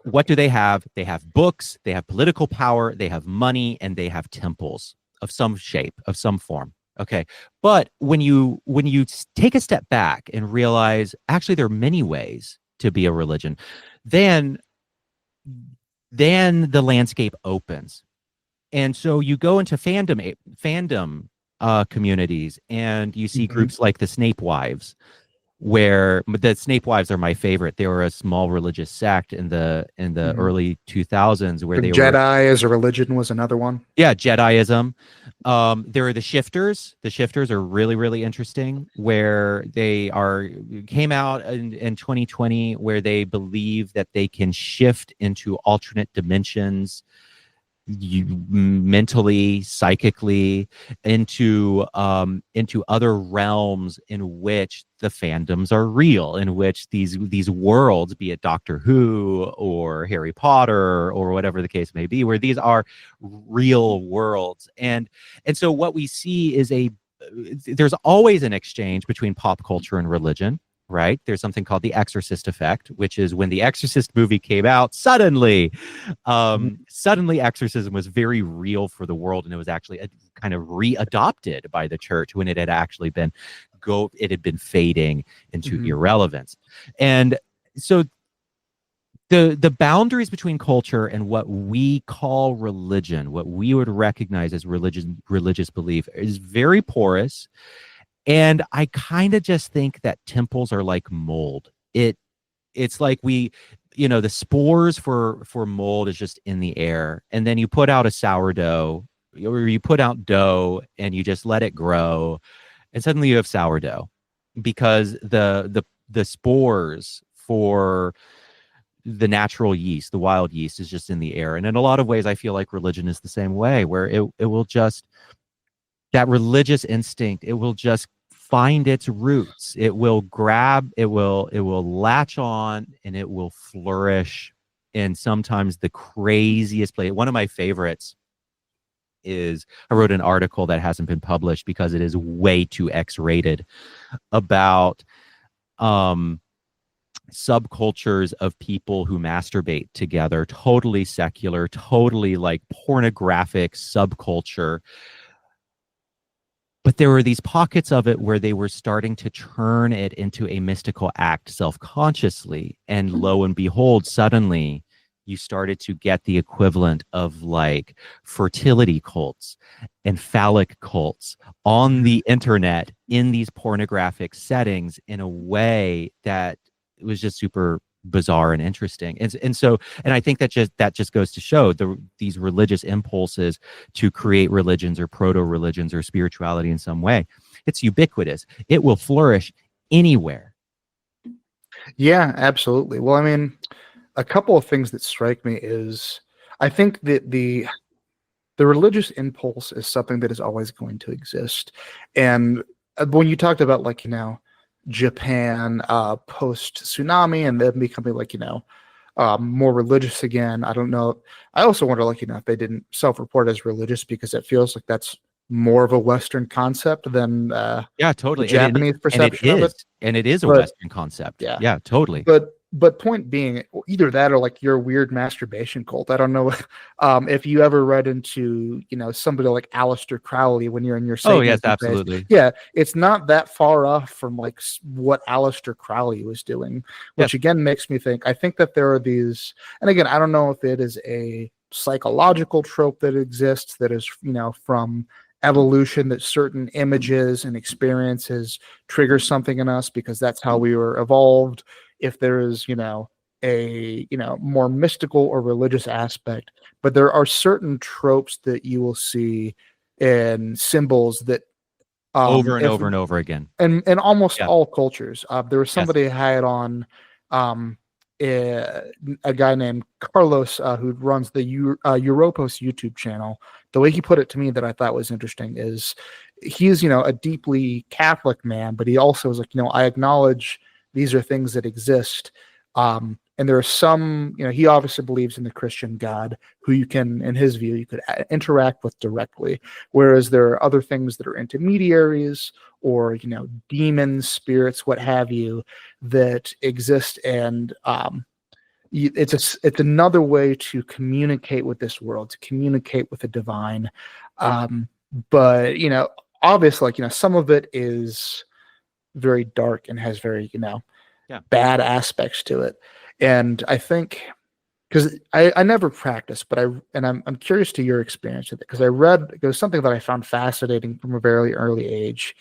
What do they have? They have books, they have political power, they have money, and they have temples of some shape, of some form. Okay. But when you take a step back and realize actually there are many ways to be a religion, then the landscape opens. And so you go into fandom communities and you see groups like the Snape Wives, where the Snape Wives are my favorite. They were a small religious sect in the early 2000s where Jedi as a religion was another one. Yeah, Jediism. There are the Shifters. The Shifters are really, really interesting, where came out in 2020, where they believe that they can shift into alternate dimensions, mentally, psychically, into other realms in which the fandoms are real, in which these worlds, be it Doctor Who or Harry Potter or whatever the case may be, where these are real worlds. And so what we see is there's always an exchange between pop culture and religion. Right? There's something called the Exorcist effect, which is when the Exorcist movie came out, suddenly exorcism was very real for the world, and it was actually kind of readopted by the church when it had actually been fading into irrelevance. And so the boundaries between culture and what we call religion, what we would recognize as religious belief, is very porous. And I kind of just think that temples are like mold. It's like the spores for mold is just in the air. And then you put out a sourdough or you put out dough and you just let it grow, and suddenly you have sourdough because the spores for the natural yeast, the wild yeast, is just in the air. And in a lot of ways, I feel like religion is the same way, where it will just, that religious instinct, it will just find its roots. It will grab, it will latch on, and it will flourish in sometimes the craziest place. One of my favorites is, I wrote an article that hasn't been published because it is way too X-rated, about um subcultures of people who masturbate together, totally secular, totally like pornographic subculture. But there were these pockets of it where they were starting to turn it into a mystical act self-consciously. And lo and behold, suddenly you started to get the equivalent of like fertility cults and phallic cults on the internet in these pornographic settings in a way that was just super bizarre and interesting. And I think that just goes to show these religious impulses to create religions or proto-religions or spirituality in some way. It's ubiquitous. It will flourish anywhere. Yeah, absolutely. Well, I mean, a couple of things that strike me is I think that the religious impulse is something that is always going to exist. And when you talked about, like, Japan post tsunami and them becoming, like, more religious again, I don't know. I also wonder, like, if they didn't self-report as religious, because it feels like that's more of a Western concept than Yeah, the totally. Japanese And it perception of it. is. And it is a But Western concept. yeah, Yeah, totally. but point being, either that or like your weird masturbation cult. I don't know if you ever read into somebody like Aleister Crowley when you're in your Oh, yes, Satanism phase. absolutely. Yeah, it's not that far off from like what Aleister Crowley was doing, which Yes. again makes me think. I think that there are these, and again, I don't know if it is a psychological trope that exists that is from evolution, that certain images and experiences trigger something in us because that's how we were evolved. If there is a more mystical or religious aspect, but there are certain tropes that you will see in symbols that Over and if over and over again. in almost Yeah. all cultures. There was Yes. somebody I had on, um, a guy named Carlos, who runs the Europos YouTube channel. The way he put it to me that I thought was interesting is he's a deeply Catholic man, but he also is like, I acknowledge these are things that exist. And there are some, he obviously believes in the Christian God who you can, in his view, you could interact with directly. Whereas there are other things that are intermediaries or, demons, spirits, what have you, that exist. And it's another way to communicate with this world, to communicate with the divine. But, obviously, like, some of it is very dark and has very, Yeah. bad aspects to it. And I think, because I never practiced, but I'm curious to your experience with it, because I read, it was something that I found fascinating from a very early age,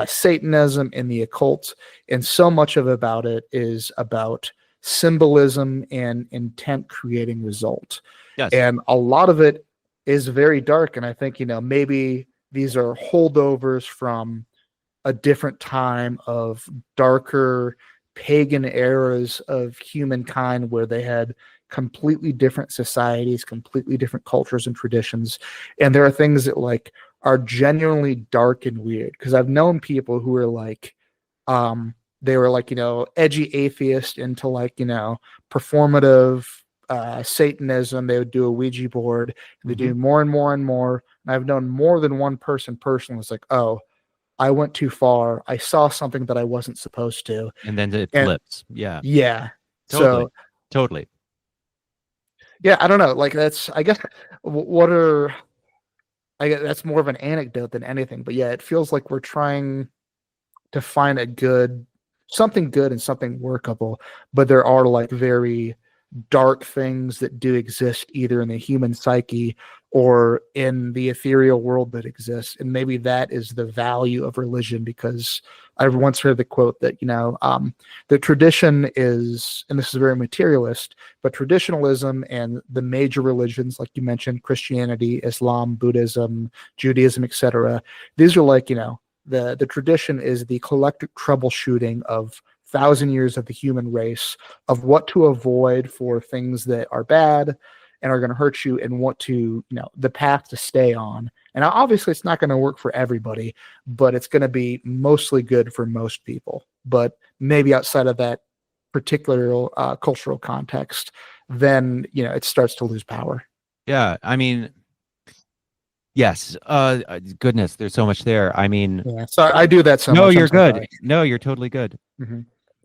Satanism and the occult, and so much of about it is about symbolism and intent creating result, Yes. and a lot of it is very dark. And I think maybe these are holdovers from a different time of darker pagan eras of humankind where they had completely different societies, completely different cultures and traditions. And there are things that like are genuinely dark and weird, because I've known people who are like they were like edgy atheist into like performative Satanism. They would do a Ouija board, and they do more and more and more. And I've known more than one person personally was like, oh, I went too far. I saw something that I wasn't supposed to. And then it And flips. Yeah. yeah. Totally. So Totally. yeah, I don't know. Like that's, I guess, what are, I guess that's more of an anecdote than anything. But yeah, it feels like we're trying to find something good and something workable. But there are like very dark things that do exist either in the human psyche or in the ethereal world that exists. And maybe that is the value of religion, because I've once heard the quote that, the tradition is, and this is very materialist, but traditionalism and the major religions, like you mentioned, Christianity, Islam, Buddhism, Judaism, etc., these are like, the tradition is the collective troubleshooting of 1,000 years of the human race, of what to avoid for things that are bad and are going to hurt you, and what to, the path to stay on. And obviously it's not going to work for everybody, but it's going to be mostly good for most people. But maybe outside of that particular cultural context, then, it starts to lose power. Yeah, I mean, yes. Goodness, there's so much there. I mean, Yeah. Sorry, I do that so no, much. you're I'm so good. sorry. No, you're totally good. Mm-hmm.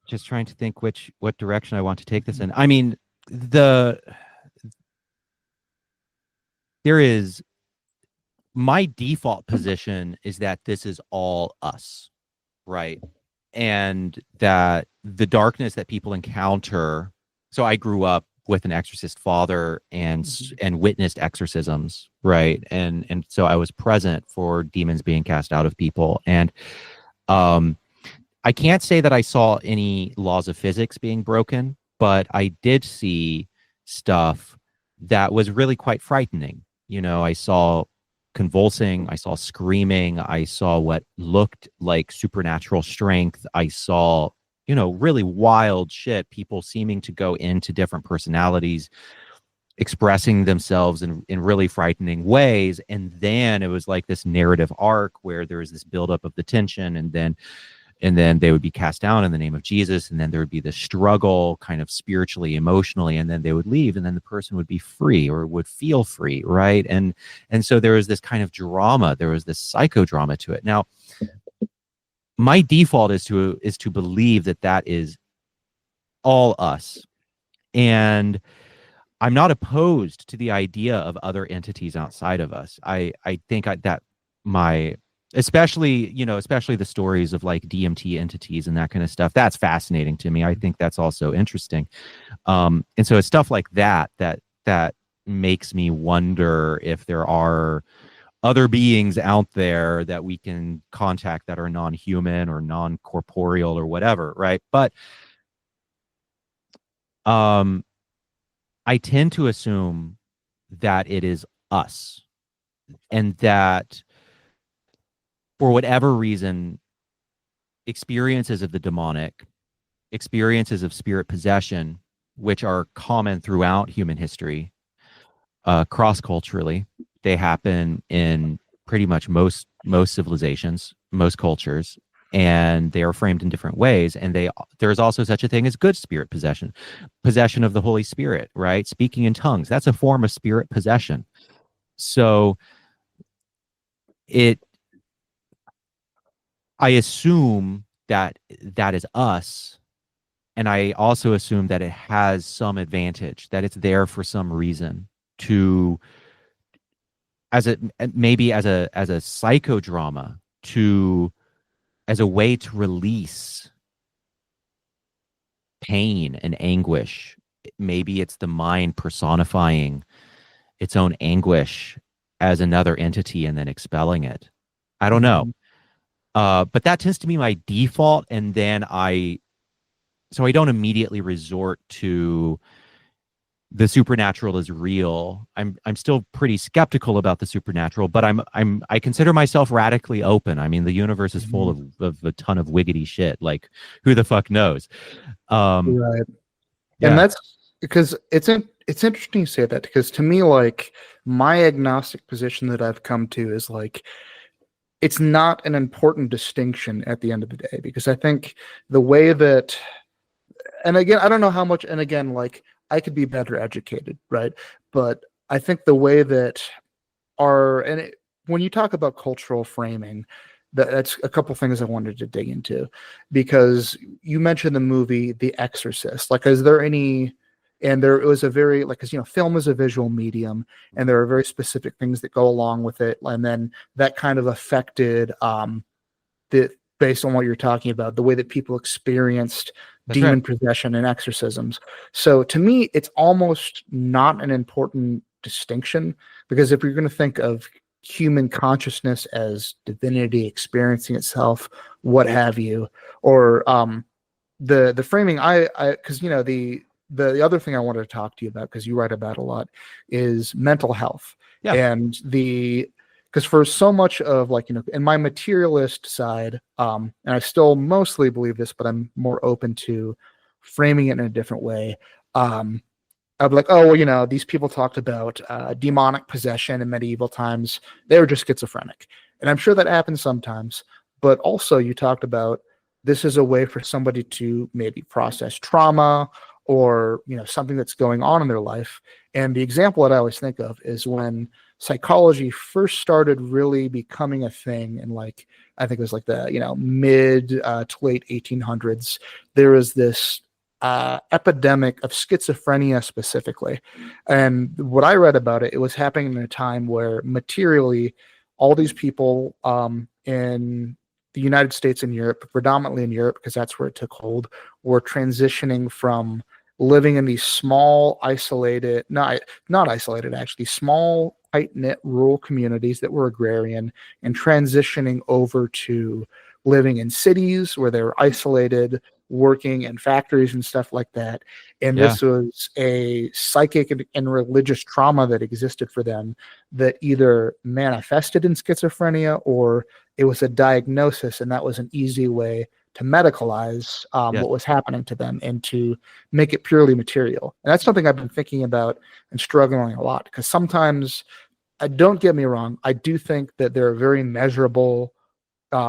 Just trying to think what direction I want to take this in. I mean, there is, my default position is that this is all us, right? And that the darkness that people encounter. So I grew up with an exorcist father and witnessed exorcisms, right? And so I was present for demons being cast out of people. And I can't say that I saw any laws of physics being broken, but I did see stuff that was really quite frightening. I saw convulsing, I saw screaming, I saw what looked like supernatural strength. I saw, really wild shit, people seeming to go into different personalities, expressing themselves in really frightening ways. And then it was like this narrative arc where there was this buildup of the tension, and then they would be cast down in the name of Jesus, and then there would be this struggle kind of spiritually, emotionally, and then they would leave, and then the person would be free or would feel free, right? And so there was this kind of drama, there was this psychodrama to it. Now, my default is to believe that is all us. And I'm not opposed to the idea of other entities outside of us. I think that my, especially the stories of like DMT entities and that kind of stuff, that's fascinating to me. I think that's also interesting. And so it's stuff like that makes me wonder if there are other beings out there that we can contact that are non-human or non-corporeal or whatever, right? But I tend to assume that it is us, and that for whatever reason, experiences of the demonic, experiences of spirit possession, which are common throughout human history, cross-culturally, they happen in pretty much most civilizations, most cultures, and they are framed in different ways. And there is also such a thing as good spirit possession of the Holy Spirit, right? Speaking in tongues, that's a form of spirit possession. So I assume that is us, and I also assume that it has some advantage, that it's there for some reason, to maybe as a psychodrama, as a way to release pain and anguish. Maybe it's the mind personifying its own anguish as another entity and then expelling it. I don't know. But that tends to be my default. And then I don't immediately resort to the supernatural is real. I'm still pretty skeptical about the supernatural, but I consider myself radically open. I mean, the universe is full of a ton of wiggity shit. Like, who the fuck knows? Right. Yeah. And that's because it's interesting you say that, because to me, like, my agnostic position that I've come to is like, it's not an important distinction at the end of the day, because I think the way that, and again, I don't know how much, and again, like, I could be better educated, right? But I think the way that when you talk about cultural framing, that's a couple things I wanted to dig into, because you mentioned the movie The Exorcist. Like, is there any, and there it was a very, like, because film is a visual medium, and there are very specific things that go along with it, and then that kind of affected the based on what you're talking about, the way that people experienced That's right. demon possession and exorcisms. So to me, it's almost not an important distinction, because if you're going to think of human consciousness as divinity experiencing itself, what have you, or the framing, I because the other thing I wanted to talk to you about, because you write about a lot, is mental health. Yeah. And because for so much of, like, in my materialist side, and I still mostly believe this, but I'm more open to framing it in a different way. I'd be like, oh, well, these people talked about demonic possession in medieval times. They were just schizophrenic. And I'm sure that happens sometimes. But also, you talked about this is a way for somebody to maybe process trauma, or something that's going on in their life. And the example that I always think of is when psychology first started really becoming a thing, and, like, I think it was like the mid to late 1800s. There was this epidemic of schizophrenia specifically. And what I read about it, it was happening in a time where materially all these people in the United States and Europe, predominantly in Europe, because that's where it took hold, were transitioning from living in these small, isolated, not isolated, actually, small, tight-knit rural communities that were agrarian, and transitioning over to living in cities where they were isolated, working in factories and stuff like that. And Yeah. this was a psychic and religious trauma that existed for them, that either manifested in schizophrenia, or it was a diagnosis, and that was an easy way to medicalize Yes. what was happening to them, and to make it purely material. And that's something I've been thinking about and struggling a lot, because sometimes, don't get me wrong, I do think that there are very measurable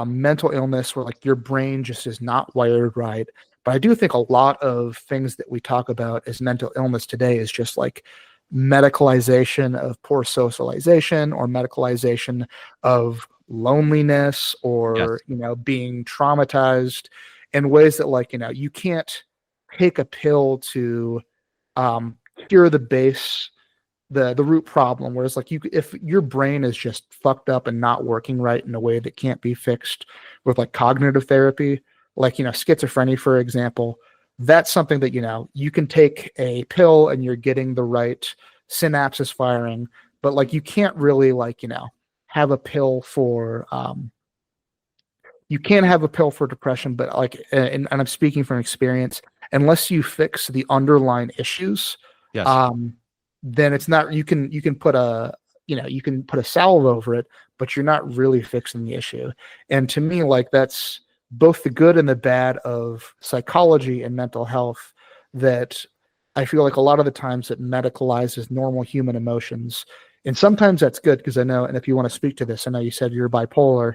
mental illness where, like, your brain just is not wired right. But I do think a lot of things that we talk about as mental illness today is just like medicalization of poor socialization, or medicalization of loneliness, Yes. or being traumatized in ways that, like, you can't take a pill to cure the base, the root problem. Whereas, like, if your brain is just fucked up and not working right in a way that can't be fixed with, like, cognitive therapy, like, schizophrenia, for example, that's something that you can take a pill and you're getting the right synapses firing. But, like, you can't really, like, have a pill for you can't have a pill for depression. But, like, and I'm speaking from experience, unless you fix the underlying issues, Yes. then it's not, you can put a salve over it, but you're not really fixing the issue. And to me, like, that's both the good and the bad of psychology and mental health, that I feel like a lot of the times it medicalizes normal human emotions. And sometimes that's good, because I know, and if you want to speak to this, I know you said you're bipolar,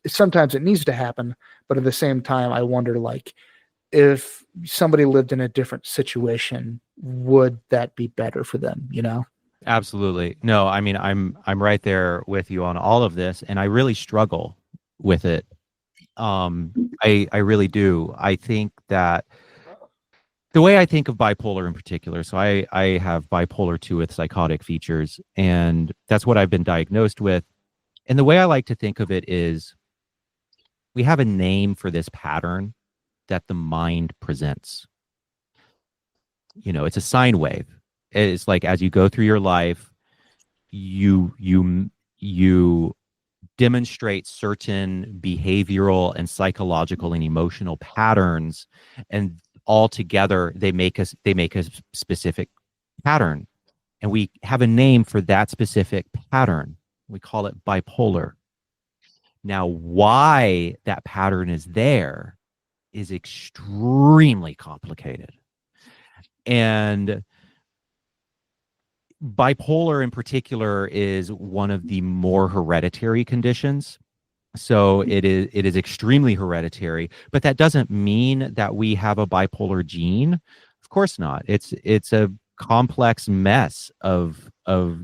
sometimes it needs to happen. But at the same time, I wonder, like, if somebody lived in a different situation, would that be better for them? Absolutely. No, I mean, I'm right there with you on all of this, and I really struggle with it. I really do. I think that the way I think of bipolar in particular, so I have bipolar 2 with psychotic features, and that's what I've been diagnosed with. And the way I like to think of it is, we have a name for this pattern that the mind presents. It's a sine wave. It's like, as you go through your life, you demonstrate certain behavioral and psychological and emotional patterns, and all together they make a specific pattern, and we have a name for that specific pattern. We call it bipolar. Now, why that pattern is there is extremely complicated. And bipolar in particular is one of the more hereditary conditions. So it is extremely hereditary, but that doesn't mean that we have a bipolar gene. Of course not. It's a complex mess of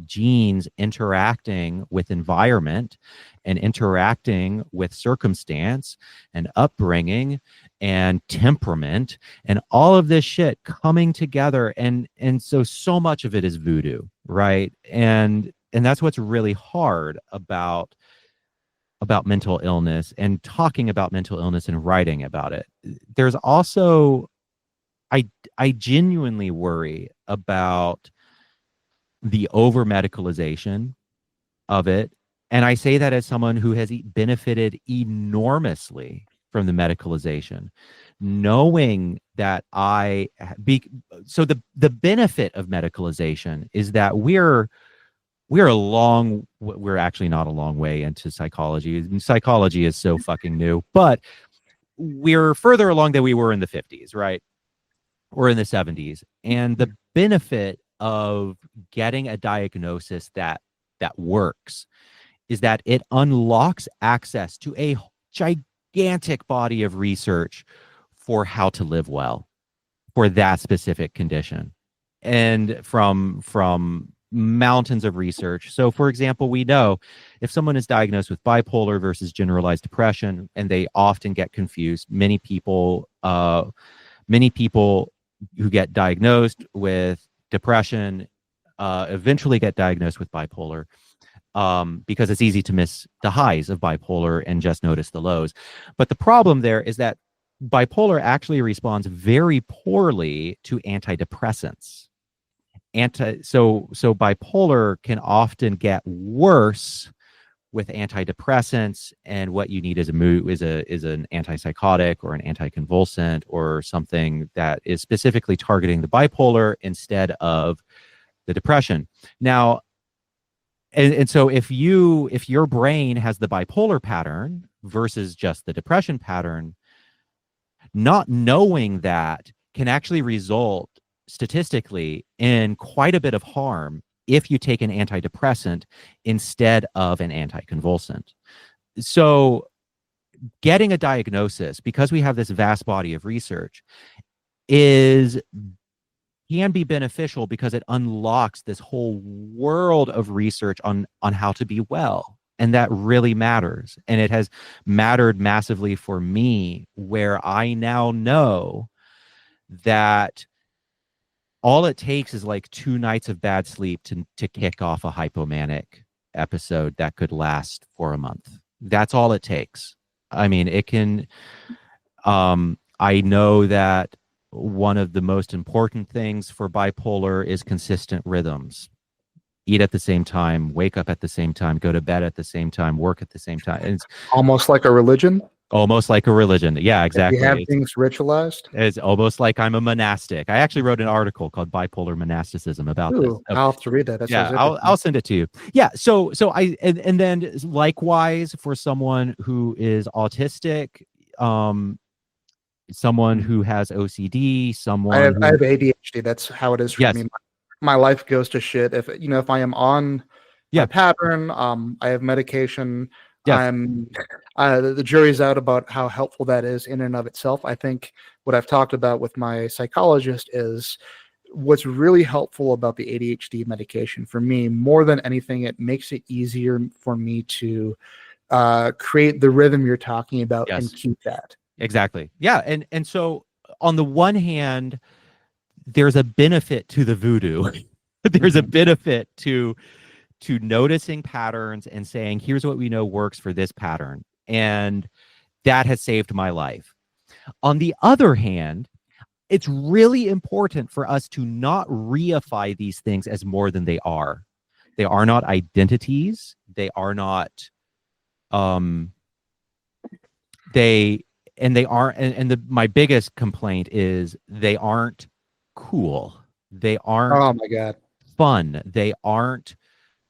genes interacting with environment, and interacting with circumstance, and upbringing, and temperament, and all of this shit coming together. And so much of it is voodoo, right? And that's what's really hard about about mental illness and talking about mental illness and writing about it, there's also, I genuinely worry about the over medicalization of it. And I say that as someone who has benefited enormously from the medicalization, knowing that so the benefit of medicalization is that we're actually not a long way into psychology. Psychology is so fucking new, but we're further along than we were in the 50s, right? Or in the 70s. And the benefit of getting a diagnosis that works is that it unlocks access to a gigantic body of research for how to live well for that specific condition, and from mountains of research. So for example, we know if someone is diagnosed with bipolar versus generalized depression, and they often get confused, many people who get diagnosed with depression eventually get diagnosed with bipolar, because it's easy to miss the highs of bipolar and just notice the lows. But the problem there is that bipolar actually responds very poorly to antidepressants. So bipolar can often get worse with antidepressants, and what you need is an antipsychotic or an anticonvulsant or something that is specifically targeting the bipolar instead of the depression. Now, and so if your brain has the bipolar pattern versus just the depression pattern, not knowing that can actually result statistically in quite a bit of harm if you take an antidepressant instead of an anticonvulsant. So getting a diagnosis, because we have this vast body of research, can be beneficial because it unlocks this whole world of research on how to be well. And that really matters. And it has mattered massively for me, where I now know that all it takes is like 2 nights of bad sleep to kick off a hypomanic episode that could last for a month. That's all it takes. I mean, it can, I know that one of the most important things for bipolar is consistent rhythms. Eat at the same time, wake up at the same time, go to bed at the same time, work at the same time. And it's Almost like a religion. almost like a religion. Yeah, exactly. You have things ritualized. It's almost like I'm a monastic. I actually wrote an article called Bipolar Monasticism about this. I'll have to read that. Yeah, I'll send it to you. Yeah, so and then likewise for someone who is autistic, someone who has OCD, I have ADHD. That's how it is for me. My life goes to shit if I am on my pattern. I have medication. The jury's out about how helpful that is in and of itself. I think what I've talked about with my psychologist is what's really helpful about the ADHD medication for me. More than anything, it makes it easier for me to create the rhythm you're talking about and keep that. Exactly. Yeah. And so on the one hand, there's a benefit to the voodoo. There's a benefit to noticing patterns and saying, here's what we know works for this pattern. And that has saved my life. On the other hand, it's really important for us to not reify these things as more than they are. They are not identities. They are not, my biggest complaint is they aren't cool. They aren't oh my God. fun. They aren't,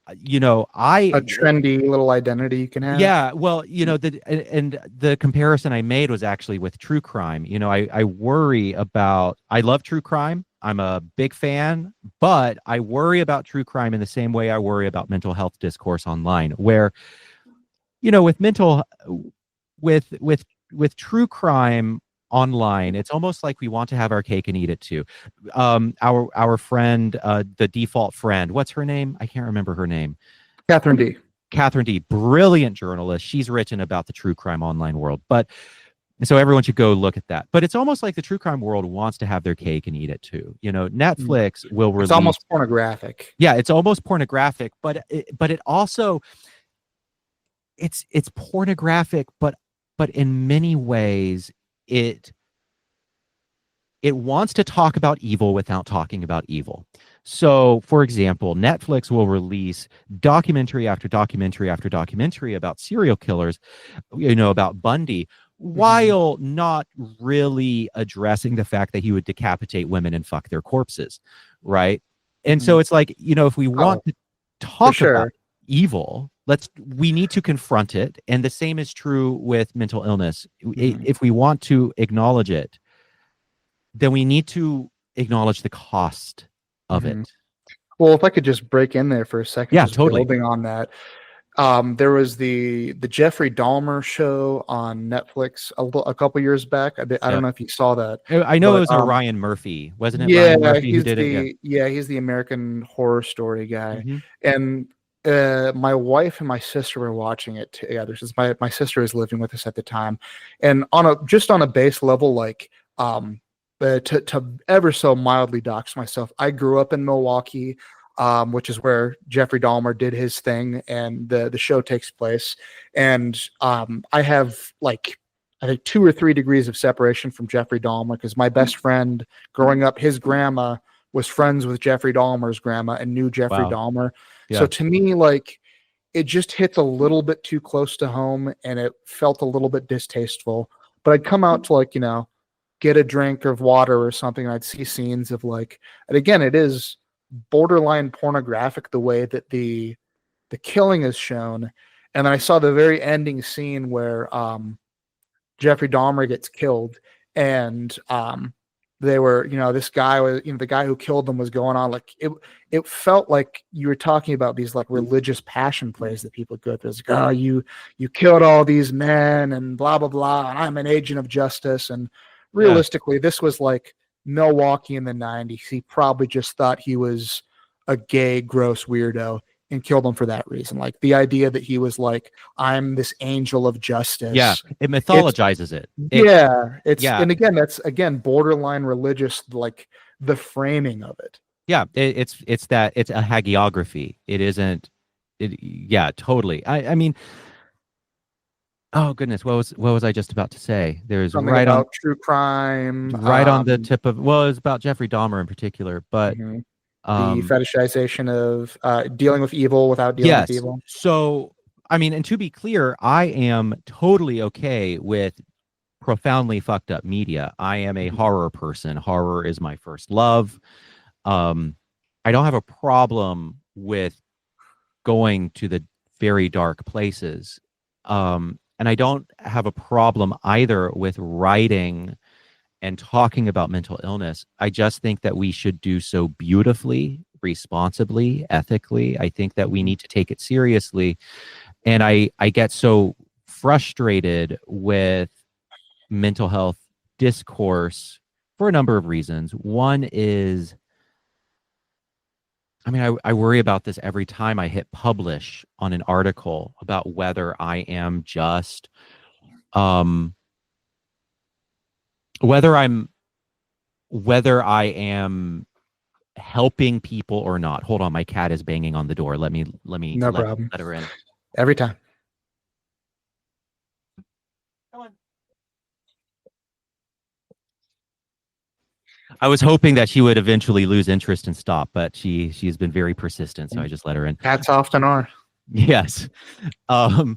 a trendy little identity you can have. Yeah. Well, the comparison I made was actually with true crime. I worry about, I love true crime. I'm a big fan, but I worry about true crime in the same way I worry about mental health discourse online, where, with true crime online, it's almost like we want to have our cake and eat it too. Our friend, the default friend, what's her name? I can't remember her name. Catherine D. Brilliant journalist. She's written about the true crime online world, but so everyone should go look at that. But it's almost like the true crime world wants to have their cake and eat it too. Netflix will release. It's almost pornographic. Yeah, it's almost pornographic, but it also, it's pornographic, but in many ways it wants to talk about evil without talking about evil. So, for example, Netflix will release documentary after documentary after documentary about serial killers, about Bundy, while not really addressing the fact that he would decapitate women and fuck their corpses, right? And so it's like, if we want to talk about evil, we need to confront it. And the same is true with mental illness. If we want to acknowledge it, then we need to acknowledge the cost of it. Well, if I could just break in there for a second, just totally. building on that. There was the Jeffrey Dahmer show on Netflix a couple years back. I don't know if you saw that. I know it was Ryan Murphy, wasn't it? Ryan Murphy who did it? Yeah, he's the American Horror Story guy. And my wife and my sister were watching it together. Since my sister was living with us at the time, and on a base level, like to ever so mildly dox myself, I grew up in Milwaukee, which is where Jeffrey Dahmer did his thing, and the show takes place. And I have I think 2 or 3 degrees of separation from Jeffrey Dahmer, because my best friend growing up, his grandma was friends with Jeffrey Dahmer's grandma and knew Jeffrey Dahmer. Yeah. So to me, it just hits a little bit too close to home, and it felt a little bit distasteful. But I'd come out to get a drink of water or something, and I'd see scenes of and again, it is borderline pornographic the way that the killing is shown. And then I saw the very ending scene where Jeffrey Dahmer gets killed, and they were, this guy was, the guy who killed them was going on it felt like you were talking about these religious passion plays that people go through. It's oh, you killed all these men and blah blah blah, and I'm an agent of justice. And realistically, this was Milwaukee in the 90s. He probably just thought he was a gay, gross weirdo and killed him for that reason. The idea that he was I'm this angel of justice. Yeah, it mythologizes it. And again, that's borderline religious, the framing of it. Yeah, it's a hagiography. It isn't. Yeah, totally. I mean, oh goodness, what was I just about to say? There's something right about true crime, right on the tip of. Well, it was about Jeffrey Dahmer in particular, but the fetishization of dealing with evil without dealing with evil. So, I mean, and to be clear, I am totally okay with profoundly fucked up media. I am a horror person. Horror is my first love. I don't have a problem with going to the very dark places. And I don't have a problem either with writing and talking about mental illness. I just think that we should do so beautifully, responsibly, ethically. I think that we need to take it seriously. And I get so frustrated with mental health discourse for a number of reasons. One is, I worry about this every time I hit publish on an article about whether I am just, whether I am helping people or not. Hold on, my cat is banging on the door. Let problem. Let her in. Every time. Come on. I was hoping that she would eventually lose interest and stop, but she's been very persistent, so I just let her in. Cats often are. Yes. Where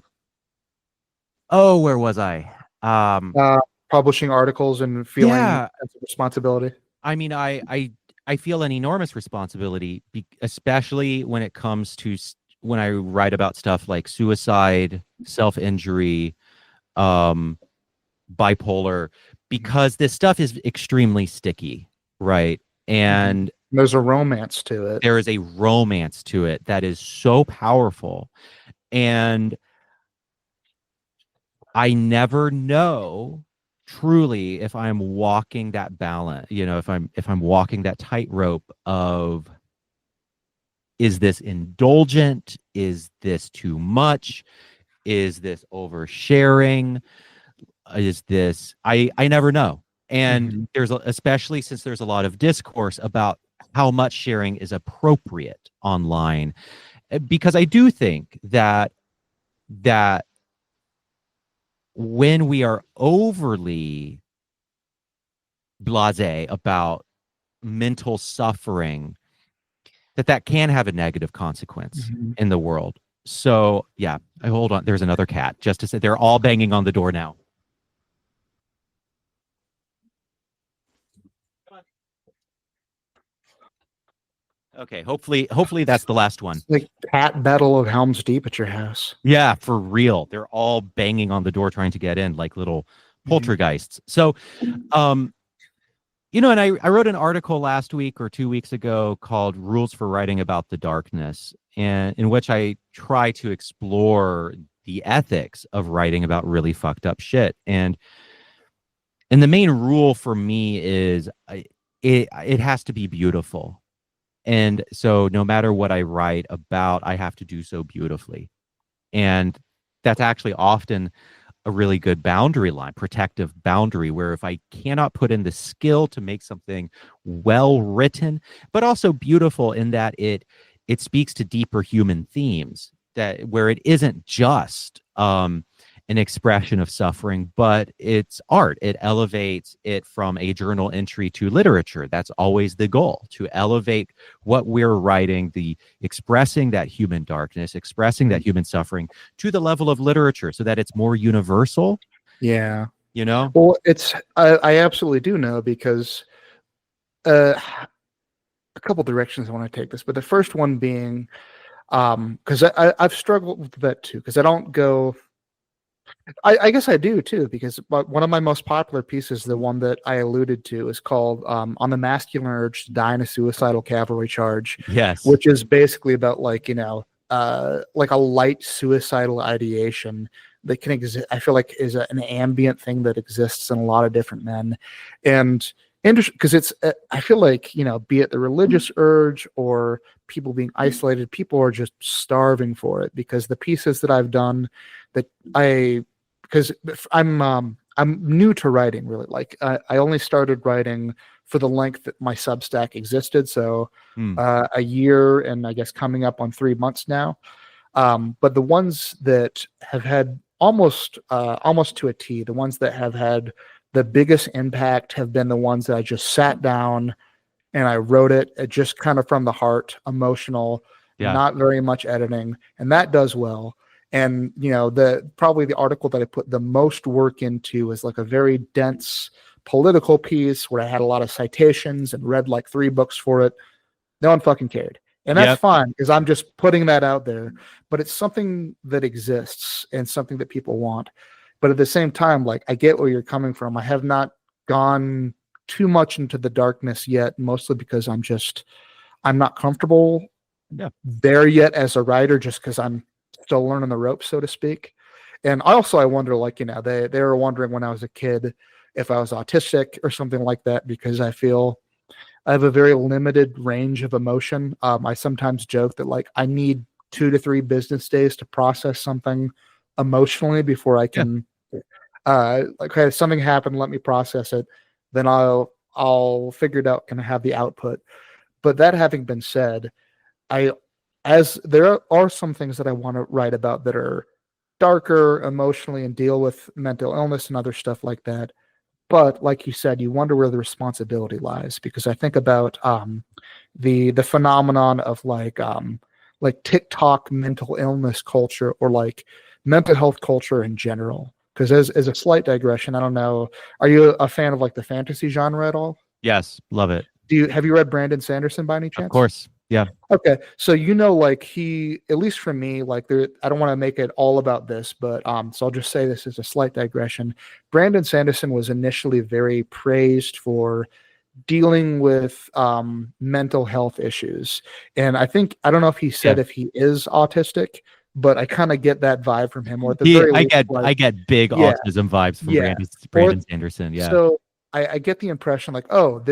was I? Publishing articles and feeling sense of responsibility. I mean, I feel an enormous responsibility, especially when it comes to when I write about stuff like suicide, self-injury, bipolar, because this stuff is extremely sticky, right? And there's a romance to it. There is a romance to it that is so powerful. And I never know truly if I'm walking that balance, if I'm walking that tightrope of, is this indulgent? Is this too much? Is this oversharing? Is this, I never know. And there's especially since there's a lot of discourse about how much sharing is appropriate online, because I do think that when we are overly blasé about mental suffering, that can have a negative consequence Mhm. in the world. So yeah, I hold on. There's another cat. Just to say, they're all banging on the door now. Okay, hopefully that's the last one. Like cat battle of Helm's Deep at your house. Yeah, for real. They're all banging on the door trying to get in like little Mhm. poltergeists. So, um, and I wrote an article last week or 2 weeks ago called Rules for Writing About the Darkness, and in which I try to explore the ethics of writing about really fucked up shit. And the main rule for me is it has to be beautiful. And so no matter what I write about, I have to do so beautifully. And that's actually often a really good boundary line, protective boundary, where if I cannot put in the skill to make something well written, but also beautiful in that it speaks to deeper human themes, that where it isn't just an expression of suffering, but it's art. It elevates it from a journal entry to literature. That's always the goal, to elevate what we're writing, the expressing that human darkness, expressing that human suffering to the level of literature so that it's more universal, Yeah. you know? Well, I absolutely do know because uh, a couple directions I want to take this, but the first one being because I've struggled with that too because I don't go. I guess I do too, because one of my most popular pieces, the one that I alluded to, is called "On the Masculine Urge to Die in a Suicidal Cavalry Charge," Yes. which is basically about like a light suicidal ideation that can exist. I feel like is an ambient thing that exists in a lot of different men, and interesting because I feel like be it the religious urge or people being isolated, people are just starving for it because the pieces that I've done that I because I'm new to writing really. Like I only started writing for the length that my Substack existed, so Hmm. a year and I guess coming up on 3 months now. But the ones that have had almost to a T, the ones that have had the biggest impact have been the ones that I just sat down and I wrote it just kind of from the heart, emotional, Yeah. not very much editing, and that does well. And probably the article that I put the most work into is like a very dense political piece where I had a lot of citations and read like 3 books for it. No one fucking cared. And that's Yep. fine because I'm just putting that out there. But it's something that exists and something that people want. But at the same time, like I get where you're coming from. I have not gone too much into the darkness yet, mostly because I'm not comfortable Yeah. there yet as a writer, just because I'm still learning the ropes, so to speak. And also I wonder, like, they were wondering when I was a kid if I was autistic or something like that, because I feel I have a very limited range of emotion. I sometimes joke that like I need 2 to 3 business days to process something emotionally before I Yeah. can like, okay, something happened, let me process it, then I'll figure it out, can I have the output. But that having been said, I as there are some things that I want to write about that are darker emotionally and deal with mental illness and other stuff like that. But like you said, you wonder where the responsibility lies, because I think about the phenomenon of like TikTok mental illness culture, or like mental health culture in general. Because as a slight digression, I don't know, are you a fan of like the fantasy genre at all? Yes. Love it. Have you read Brandon Sanderson by any Of chance? course. Yeah. Okay, so like he, at least for me, like there, I don't want to make it all about this, but so I'll just say this as a slight digression. Brandon Sanderson was initially very praised for dealing with mental health issues, and I don't know if he Yeah. said if he is autistic, but I kind of get that vibe from him, or at the very I least, get like, I get big yeah, autism vibes from yeah, or Brandon Sanderson. Yeah. so I get the impression like, oh,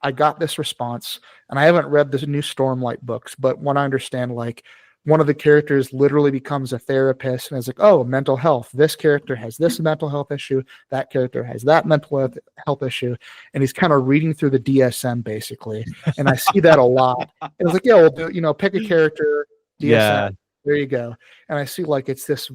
I got this response, and I haven't read the new Stormlight books, but when I understand, like, one of the characters literally becomes a therapist and is like, oh, mental health. This character has this mental health issue. That character has that health issue. And he's kind of reading through the DSM basically. And I see that a lot. And it's like, yeah, well, pick a character, DSM. Yeah. There you go. And I see like it's this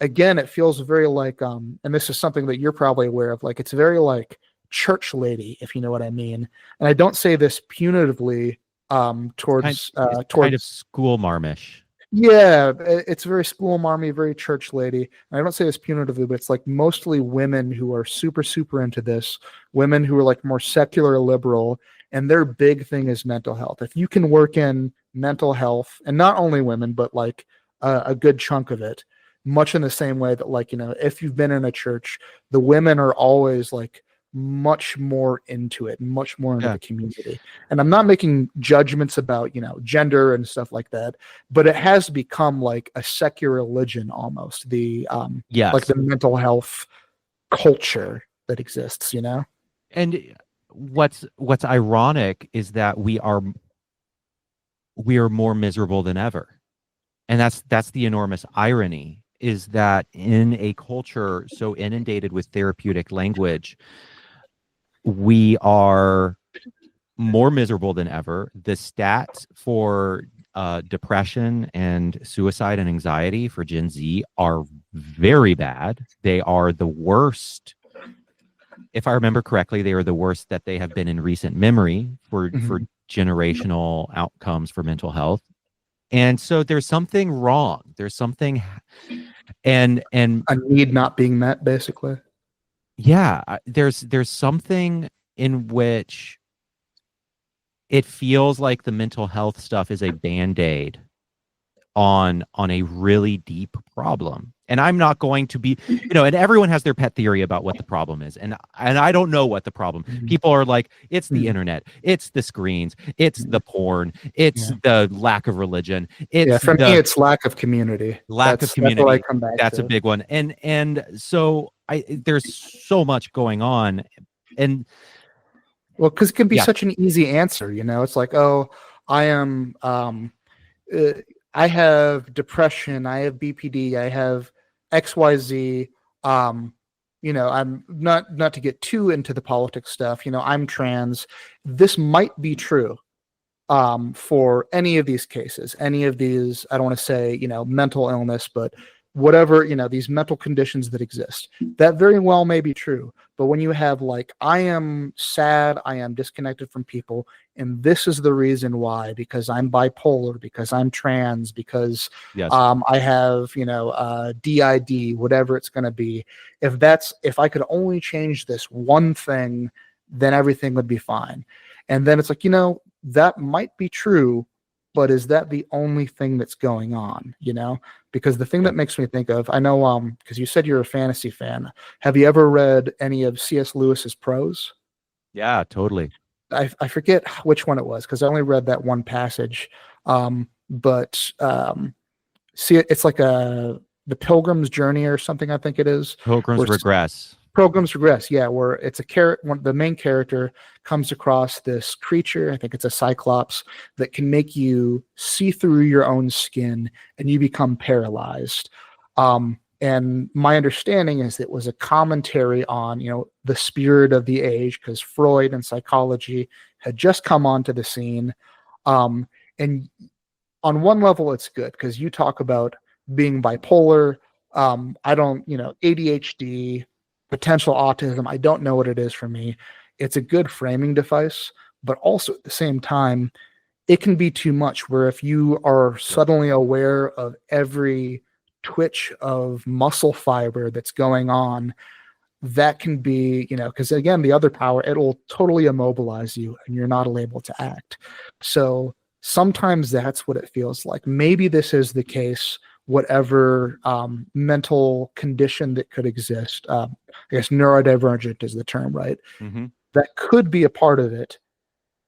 again, it feels very like, and this is something that you're probably aware of, like it's very like church lady, if you know what I mean. And I don't say this punitively, It's kind of towards school marmish. yeah, it's very school marmy, very church lady. And I don't say this punitively, but it's like mostly women who are super, super into this, women who are like more secular liberal, and their big thing is mental health. If you can work in mental health, and not only women, but like a good chunk of it, much in the same way that, like, if you've been in a church, the women are always like much more into it, much more into Yeah. the community. And I'm not making judgments about, gender and stuff like that, but it has become like a secular religion almost, the like Yes. the mental health culture that exists. And what's ironic is that we are more miserable than ever. And that's the enormous irony, is that in a culture so inundated with therapeutic language, we are more miserable than ever. The stats for depression and suicide and anxiety for Gen Z are very bad. They are the worst. If I remember correctly, they are the worst that they have been in recent memory for Mhm. generational outcomes for mental health. And so there's something wrong. There's something, and A need not being met, basically. yeah, there's something in which it feels like the mental health stuff is a band-aid on a really deep problem. And I'm not going to be, and everyone has their pet theory about what the problem is. And I don't know what the problem. Mhm. People are like, it's the Mhm. internet, it's the screens, it's the porn, it's Yeah. the lack of religion, Yeah. it's For me, the it's lack of community. lack of That's what I community. come back That's a to. big one. And so there's so much going on. And Well, because it can be yeah, such an easy answer. It's like, oh, I am uh, I have depression, I have BPD, I have XYZ. Um, I'm not to get too into the politics stuff. I'm trans. This might be true for any of these cases, any of these. I don't want to say mental illness, but whatever these mental conditions that exist. That very well may be true. But when you have like, I am sad, I am disconnected from people, and this is the reason why, because I'm bipolar, because I'm trans, because yes, I have DID, whatever it's going to be. If I could only change this one thing, then everything would be fine. And then it's like, that might be true, but is that the only thing that's going on? Because the thing yeah, that makes me think of, I know, because you said you're a fantasy fan. Have you ever read any of C.S. Lewis's prose? yeah, totally. I forget which one it was because I only read that one passage. But see, it's like the Pilgrim's Journey or something. I think it is, Pilgrim's where regress. Pilgrim's Regress, yeah, where it's a the main character comes across this creature, I think it's a cyclops, that can make you see through your own skin and you become paralyzed. And my understanding is it was a commentary on, the spirit of the age, because Freud and psychology had just come onto the scene. And on one level, it's good because you talk about being bipolar. I don't, ADHD, potential autism. I don't know what it is for me. It's a good framing device, but also at the same time, it can be too much where if you are Yep. suddenly aware of every twitch of muscle fiber that's going on, that can be, because again, the other power, it'll totally immobilize you and you're not able to act. So sometimes that's what it feels like. Maybe this is the case, whatever mental condition that could exist. I guess neurodivergent is the term, right? Mm-hmm. That could be a part of it,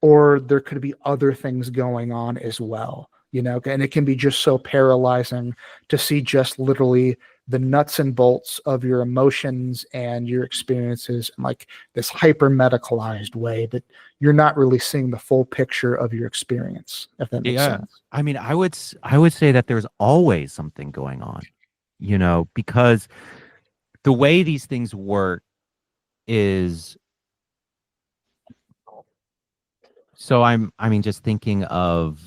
or there could be other things going on as well, and it can be just so paralyzing to see just literally the nuts and bolts of your emotions and your experiences in like this hyper medicalized way that you're not really seeing the full picture of your experience, if that makes Yeah. sense. I mean, I would say that there's always something going on, because the way these things work is, so I mean, just thinking of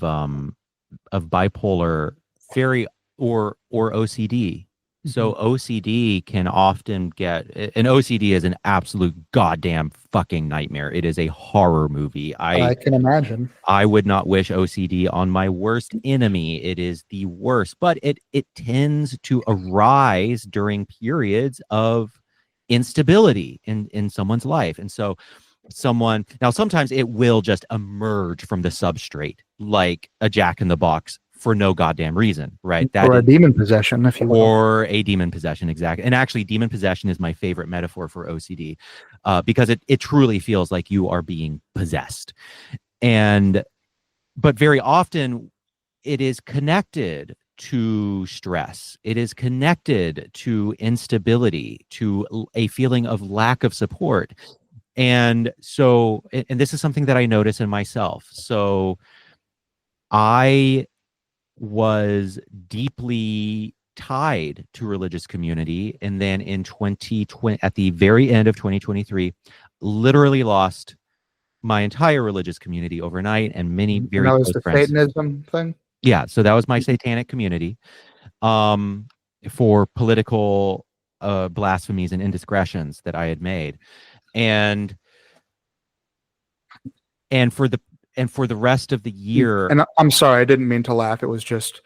bipolar, very, or OCD. So OCD can often get an OCD is an absolute goddamn fucking nightmare. It is a horror movie. I can imagine. I would not wish OCD on my worst enemy. It is the worst, but it tends to arise during periods of instability in someone's life. And so someone now sometimes it will just emerge from the substrate like a jack in the box for no goddamn reason, right? That Or a is demon possession, if you will. or a demon possession, exactly. And actually, demon possession is my favorite metaphor for OCD because it truly feels like you are being possessed. And but very often it is connected to stress. It is connected to instability, to a feeling of lack of support. And so, and this is something that I notice in myself. So I was deeply tied to religious community, and then in 2020, at the very end of 2023, literally lost my entire religious community overnight and many And very that was close the friends. Satanism thing. Yeah, so that was my satanic community um for political blasphemies and indiscretions that I had made. And and for the rest of the year. And I'm sorry, I didn't mean to laugh. It was just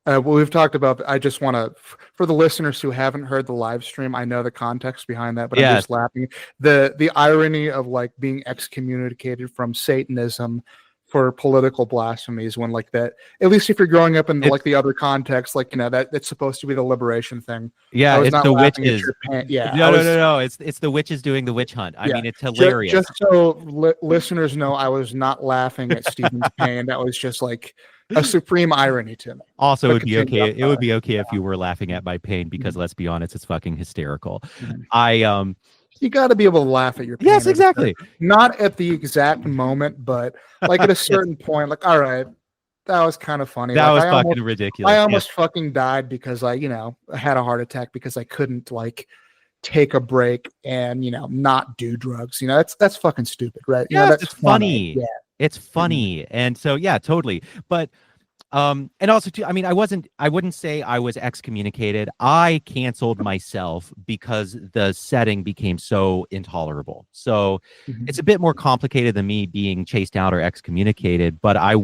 well, we've talked about. I just want to, for the listeners who haven't heard the live stream, I know the context behind that, but I'm Yes, just laughing. The irony of like being excommunicated from Satanism for political blasphemies when like that. At least if you're growing up in the, like the other context, like that it's supposed to be the liberation thing. I yeah, was it's not the laughing at witches. your pants. Yeah, I No, no, no, was. no. It's the witches doing the witch hunt. I Yeah, mean, it's hilarious. just so listeners know, I was not laughing at Stephen's pain. That was just like a supreme irony to me. Also, it But would be continue. okay. I'm It would sorry. be okay if you were laughing at my pain because let's be honest, it's fucking hysterical. Mhm. I You got to be able to laugh at your pain. Yes, exactly. Not at the exact moment, but like at a certain point, like, all right, that was kind of funny. That Like was I fucking ridiculous. Yes. almost fucking died because I had a heart attack because I couldn't like take a break and, not do drugs. That's fucking stupid, right? Yes, That's it's funny. funny. Yeah. It's funny. And so yeah, totally. But and also too, I mean, I wouldn't say I was excommunicated. I canceled myself because the setting became so intolerable. So Mhm. it's a bit more complicated than me being chased out or excommunicated, but I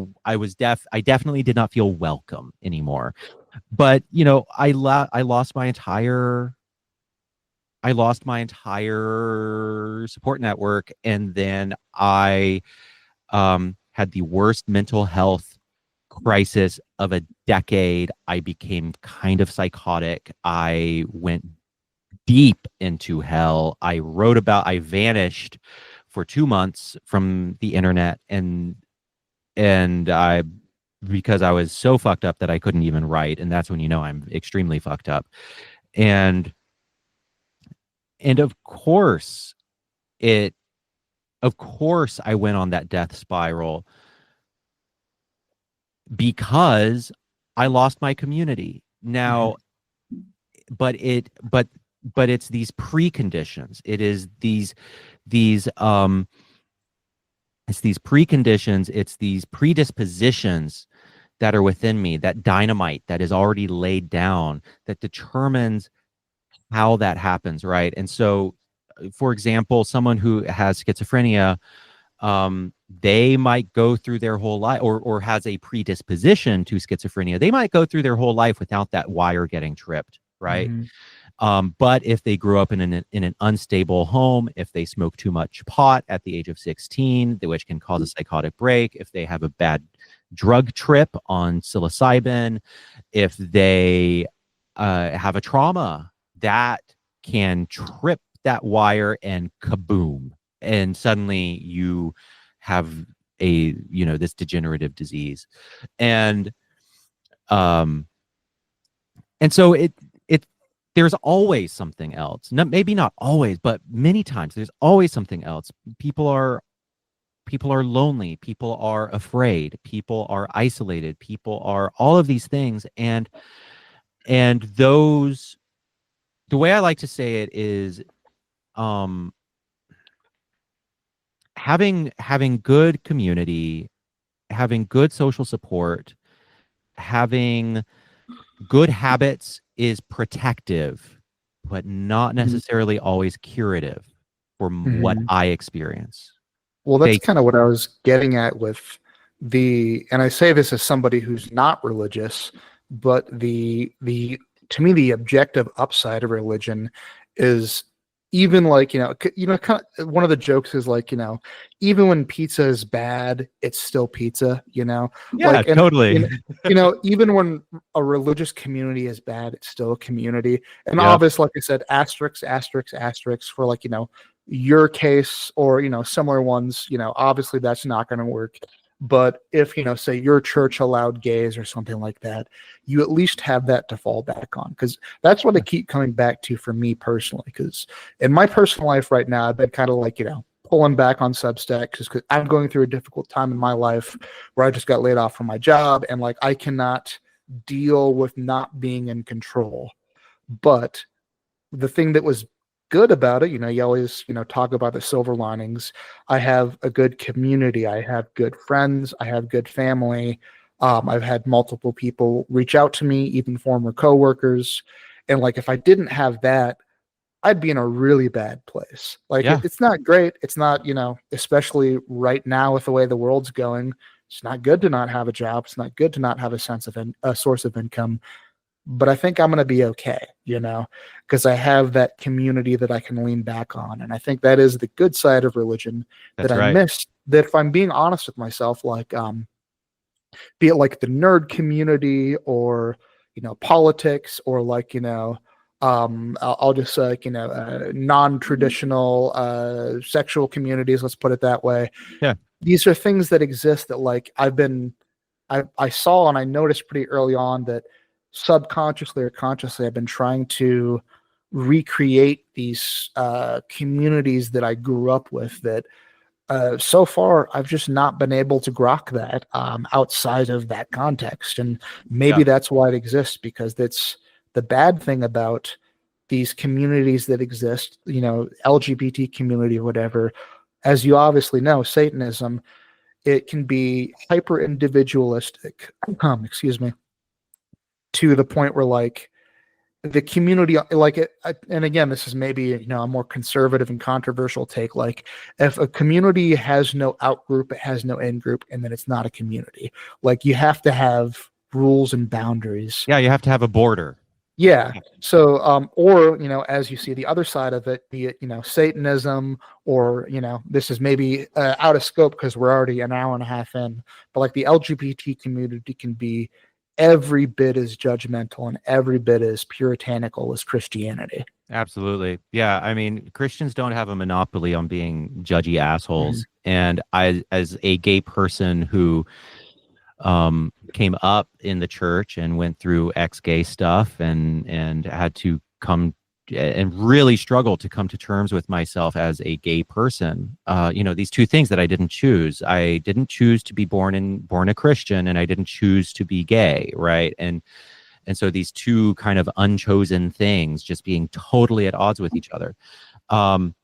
definitely did not feel welcome anymore. But I lost my entire support network, and then I had the worst mental health crisis of a decade. I became kind of psychotic. I went deep into hell. I vanished for 2 months from the internet, and I because I was so fucked up that I couldn't even write, and that's when I'm extremely fucked up. And of course it of course I went on that death spiral because I lost my community. Now, but it's these preconditions. It is these it's these preconditions, it's these predispositions that are within me, that dynamite that is already laid down that determines how that happens, right? And so for example, someone who has schizophrenia, they might go through their whole life, or has a predisposition to schizophrenia. They might go through their whole life without that wire getting tripped, right? Mhm. But if they grew up in an unstable home, if they smoke too much pot at the age of 16, which can cause a psychotic break, if they have a bad drug trip on psilocybin, if they have a trauma, that can trip that wire and kaboom. And suddenly you have this degenerative disease. And um and so it there's always something else. Maybe not always, but many times there's always something else. People are lonely, people are afraid, people are isolated, people are all of these things. And those the way I like to say it is um having good community, having good social support, having good habits is protective, but not Mhm. necessarily always curative from what Mhm. I experience. Well, that's They, kind of what I was getting at with and I say this as somebody who's not religious, but the to me the objective upside of religion is even like kind of one of the jokes is like even when pizza is bad, it's still pizza, yeah, like and totally. even when a religious community is bad, it's still a community. And Yeah, obviously, like I said, asterisks, asterisks, asterisks for like your case or similar ones, obviously that's not going to work. But if say your church allowed gays or something like that, you at least have that to fall back on, because that's what I keep coming back to for me personally. Because in my personal life right now, I've been kind of like pulling back on Substack just because I'm going through a difficult time in my life where I just got laid off from my job, and like I cannot deal with not being in control. But the thing that was good about it, you always, talk about the silver linings. I have a good community. I have good friends. I have good family. I've had multiple people reach out to me, even former coworkers. And like, if I didn't have that, I'd be in a really bad place. Like, yeah, it's not great. It's not, especially right now with the way the world's going. It's not good to not have a job. It's not good to not have a a source of income, but I think I'm going to be okay, because I have that community that I can lean back on. And I think that is the good side of religion that that's I right. missed. That if I'm being honest with myself, like, be it like the nerd community or, politics or like, I'll just say, like, non-traditional sexual communities, let's put it that way. Yeah, These are things that exist that like I saw and I noticed pretty early on that subconsciously or consciously I've been trying to recreate these communities that I grew up with that so far I've just not been able to grok that outside of that context. And yeah, maybe that's why it exists, because that's the bad thing about these communities that exist, LGBT community or whatever. As you obviously know, Satanism, it can be hyper individualistic, excuse me, to the point where like the community, like it, and again, this is maybe a more conservative and controversial take. Like, if a community has no out group, it has no in group, and then it's not a community. Like, you have to have rules and boundaries. yeah. You have to have a border. Yeah. So, or, as you see the other side of it, be it, Satanism, or, this is maybe out of scope because we're already an hour and a half in, but like the LGBT community can be every bit as judgmental and every bit as puritanical as Christianity. Absolutely. Yeah. I mean, Christians don't have a monopoly on being judgy Mhm. assholes. And I, as a gay person who came up in the church and went through ex-gay stuff and had to come and really struggle to come to terms with myself as a gay person. These two things that I didn't choose. I didn't choose to be born a Christian, and I didn't choose to be gay, right? And so these two kind of unchosen things just being totally at odds with each other. Um,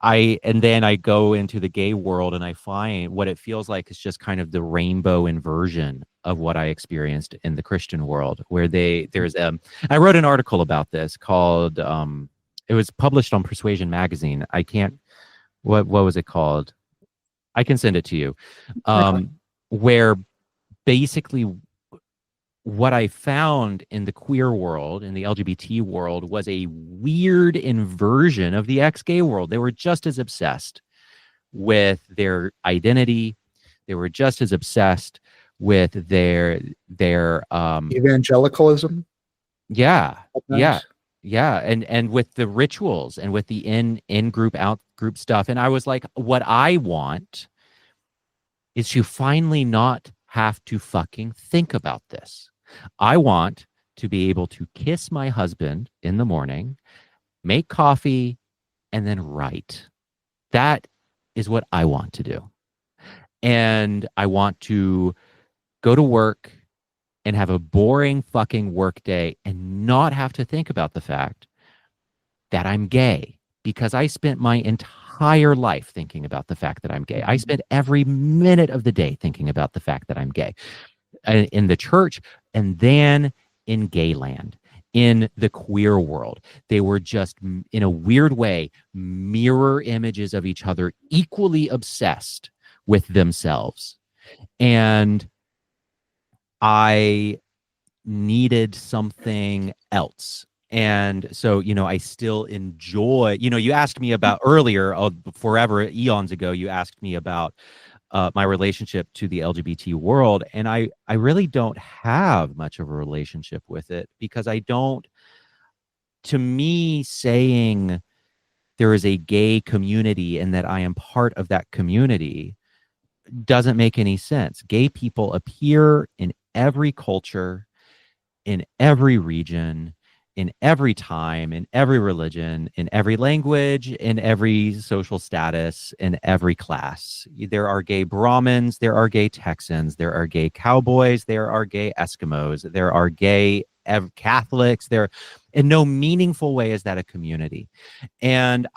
and then I go into the gay world and I find what it feels like is just kind of the rainbow inversion of what I experienced in the Christian world, where I wrote an article about this called it was published on Persuasion magazine. I can't what was it called? I can send it to you. Okay. Where basically what I found in the queer world, in the LGBT world, was a weird inversion of the ex-gay world. They were just as obsessed with their identity. They were just as obsessed with their Evangelicalism, yeah, at yeah, times. yeah, and with the rituals and with the in group out group stuff. And I was like, what I want is to finally not have to fucking think about this. I want to be able to kiss my husband in the morning, make coffee, and then write. That is what I want to do. And I want to go to work and have a boring fucking work day and not have to think about the fact that I'm gay, because I spent my entire life thinking about the fact that I'm gay. I spent every minute of the day thinking about the fact that I'm gay in the church, and then in gay land, in the queer world. They were just, in a weird way, mirror images of each other, equally obsessed with themselves. And I needed something else. And so, I still enjoy, you asked me about earlier, forever, eons ago, you asked me about my relationship to the LGBT world. And I really don't have much of a relationship with it, because to me, saying there is a gay community and that I am part of that community doesn't make any sense. Gay people appear in every culture, in every region, in every time, in every religion, in every language, in every social status, in every class. There are gay Brahmins, there are gay Texans, there are gay cowboys, there are gay Eskimos, there are gay Catholics. There, in no meaningful way is that a community. And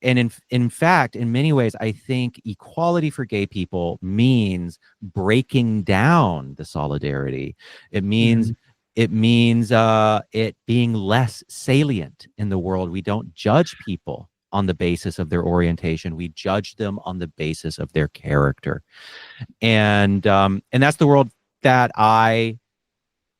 in fact, in many ways, I think equality for gay people means breaking down the solidarity. It means it being less salient in the world. We don't judge people on the basis of their orientation. We judge them on the basis of their character. And that's the world that I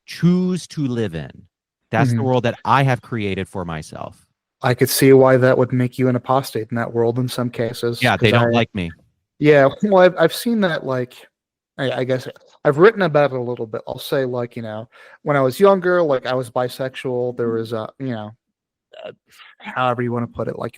choose to live in. That's the world that I have created for myself. I could see why that would make you an apostate in that world in some cases. Yeah, they don't like me. Yeah, well, I've seen that, like, I guess I've written about it a little bit. I'll say, like, when I was younger, like, I was bisexual. There was however you want to put it, like,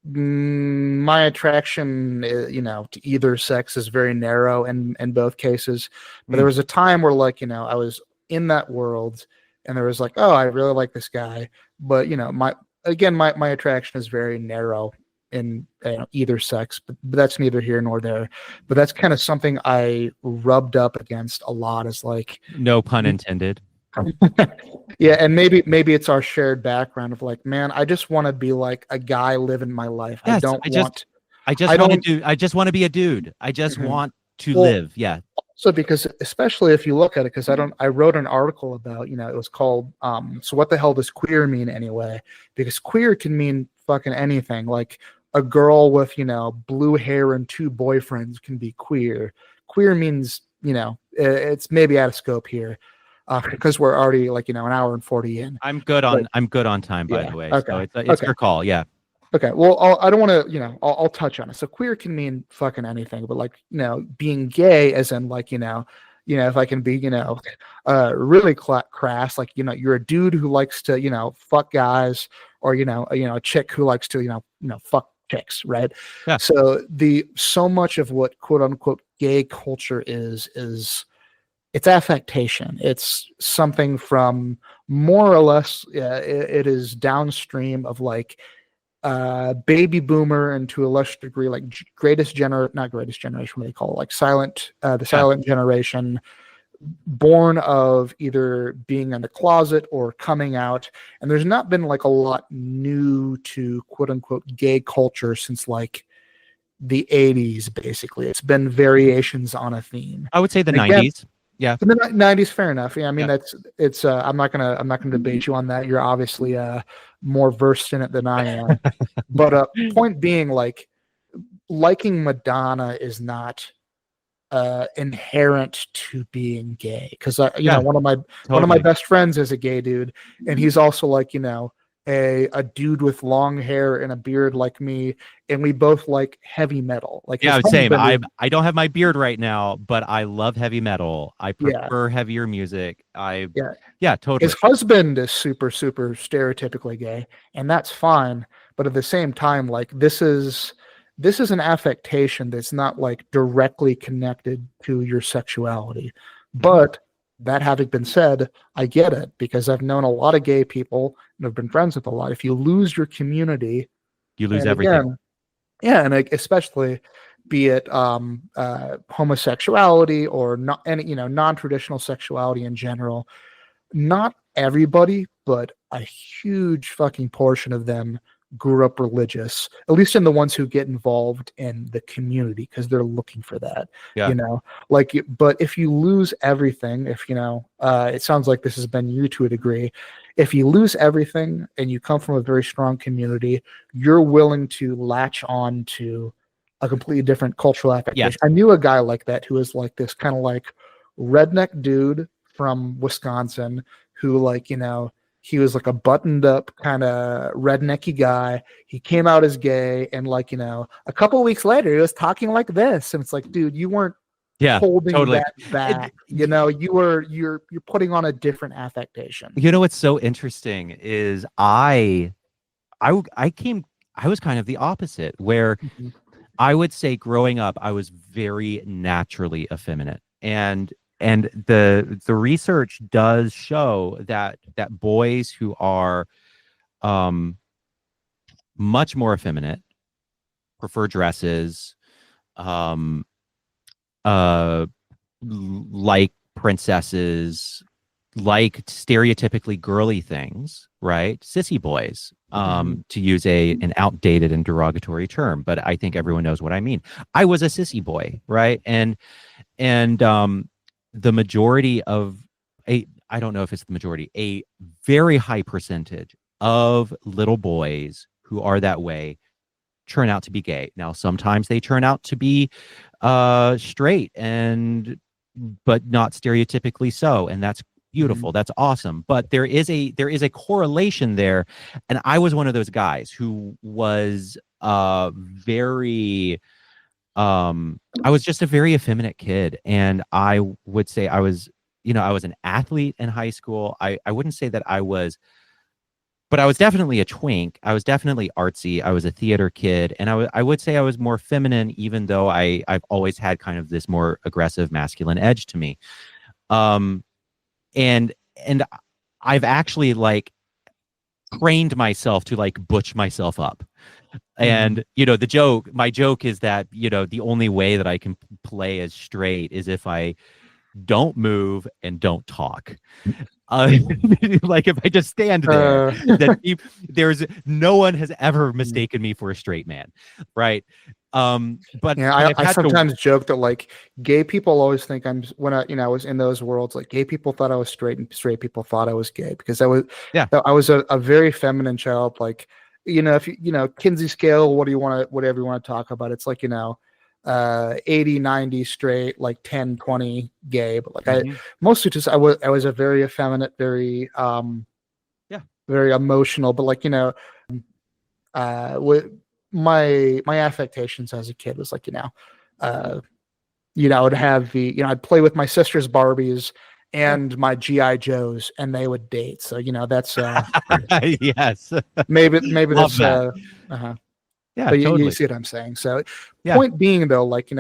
my attraction, to either sex is very narrow in both cases. But there was a time where, like, I was in that world, and there was like, oh, I really like this guy, but my attraction is very narrow in either sex, but that's neither here nor there. But that's kind of something I rubbed up against a lot, is like, no pun intended. Yeah, and maybe it's our shared background of like, man, I just want to be like a guy living my life. Yes, I just want to be a dude. I just want to live. Yeah. So, because especially if you look at it, because I wrote an article about, it was called, so what the hell does queer mean anyway? Because queer can mean fucking anything. Like, a girl with, blue hair and 2 boyfriends can be queer. Queer means, it's maybe out of scope here, because we're already like, an hour and 40 in. I'm good on time, by the way. Okay. So it's your call. Yeah. Okay, well, I don't want to, I'll touch on it. So queer can mean fucking anything, but like, being gay, as in like, if I can be, really crass, like, you're a dude who likes to, fuck guys, or, a chick who likes to, fuck chicks, right? Yeah. So so much of what quote unquote gay culture is it's affectation. It's something from more or less, it is downstream of like, baby boomer, and to a lesser degree like not greatest generation, what do they call it, like silent generation, born of either being in the closet or coming out. And there's not been like a lot new to quote unquote gay culture since like the 80s. Basically, it's been variations on a theme. I would say the 90s. Yeah. The 90s, fair enough. Yeah, I mean, yeah. it's I'm not gonna debate you on that. You're obviously more versed in it than I am. But point being, like, liking Madonna is not inherent to being gay, because one of my best friends is a gay dude, and he's also like, a dude with long hair and a beard like me, and we both like heavy metal. Like, yeah, same. I don't have my beard right now, but I love heavy metal. I prefer heavier music. Totally. His husband is super stereotypically gay, and that's fine. But at the same time, like, this is an affectation that's not like directly connected to your sexuality. But that having been said, I get it, because I've known a lot of gay people and have been friends with a lot. If you lose your community, you lose everything. Again, and especially be it homosexuality or not, any non-traditional sexuality in general. Not everybody, but a huge fucking portion of them grew up religious, at least in the ones who get involved in the community because they're looking for that, Yeah. like, but if you lose everything, if, it sounds like this has been you to a degree. If you lose everything and you come from a very strong community, you're willing to latch on to a completely different cultural affectation. Yes. I knew a guy like that who was like this kind of like redneck dude from Wisconsin who, like, he was like a buttoned up kind of rednecky guy. He came out as gay, and, like, a couple of weeks later he was talking like this, and it's like, dude, you weren't holding totally. that back. You're putting on a different affectation. What's so interesting is I was kind of the opposite, where Mm-hmm. I would say growing up, I was very naturally effeminate. And the research does show that boys who are much more effeminate prefer dresses, um like princesses, like stereotypically girly things, right? Sissy boys, to use an outdated and derogatory term, but I think everyone knows what I mean. I was a sissy boy, right? And the majority of I don't know if it's the majority, a very high percentage of little boys who are that way turn out to be gay. Now, sometimes they turn out to be straight, but not stereotypically so, and that's beautiful. That's awesome. But there is a correlation there, and I was one of those guys who was very I was just a very effeminate kid, and I would say I was an athlete in high school. I wouldn't say that I was, but I was definitely a twink. I was definitely artsy. I was a theater kid, and I would say I was more feminine, even though I've always had kind of this more aggressive masculine edge to me. And I've actually, like, trained myself to, like, butch myself up. And my joke is that the only way that I can play as straight is if I don't move and don't talk. Like, if I just stand there, there's no one has ever mistaken me for a straight man, right? But yeah, I sometimes joke that, like, gay people always think when I was in those worlds, like, gay people thought I was straight and straight people thought I was gay because I was a very feminine child. Like, if Kinsey scale, whatever you want to talk about, it's like, 80, 90 straight, like 10, 20 gay, but like I mostly just I was a very effeminate, very very emotional, but, like, with my affectations as a kid was like, I would have I'd play with my sister's Barbies and my GI Joes, and they would date. So that's yes, maybe love that's that. Yeah, but totally. you see what I'm saying. So point being, though, like,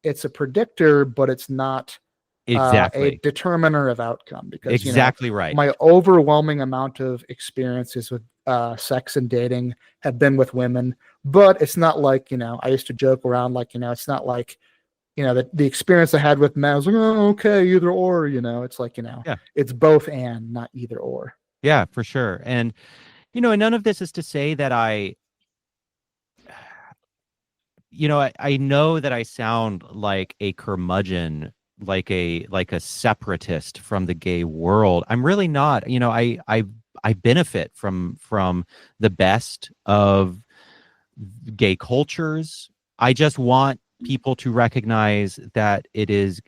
it's a predictor, but it's not exactly a determiner of outcome, because exactly right. My overwhelming amount of experiences with sex and dating have been with women, but it's not like, I used to joke around, like, it's not like, the experience I had with men, I was like, oh, okay, either or, it's like, it's both and not either or. Yeah, for sure. And and none of this is to say that I know that I sound like a curmudgeon, like a separatist from the gay world. I'm really not. I benefit from the best of gay cultures. I just want people to recognize that it's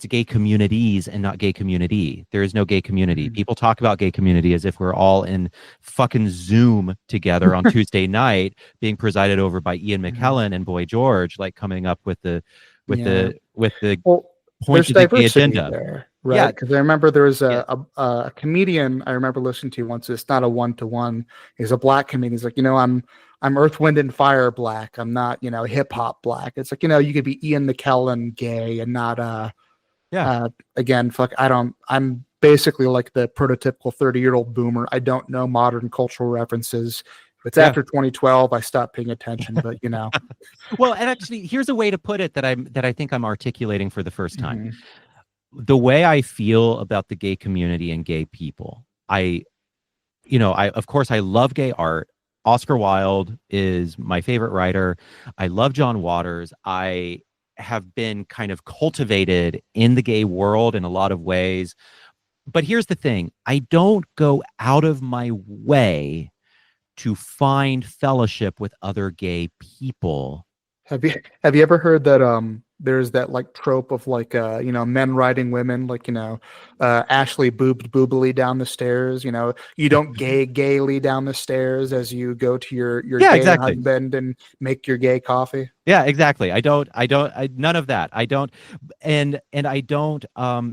gay communities and not gay community. There is no gay community. People talk about gay community as if we're all in fucking Zoom together on Tuesday night, being presided over by Ian McKellen and Boy George, like, coming up with the points of the gay agenda there, right? Because I remember there was a comedian I remember listening to once. It's not a one-to-one. He's a black comedian. He's like, I'm Earth, Wind, and Fire black. I'm not, hip hop black. It's like, you could be Ian McKellen gay and not again, fuck, I'm basically like the prototypical 30-year-old boomer. I don't know modern cultural references. If it's after 2012, I stopped paying attention, but Well, and actually, here's a way to put it that I think I'm articulating for the first time. The way I feel about the gay community and gay people, of course I love gay art. Oscar Wilde is my favorite writer. I love John Waters. I have been kind of cultivated in the gay world in a lot of ways. But here's the thing. I don't go out of my way to find fellowship with other gay people. Have you ever heard that there's that like trope of like men riding women, like Ashley boobed boobily down the stairs, you don't gaily down the stairs as you go to your Yeah, gay exactly. husband and make your gay coffee. Yeah, exactly. None of that. I don't, and I don't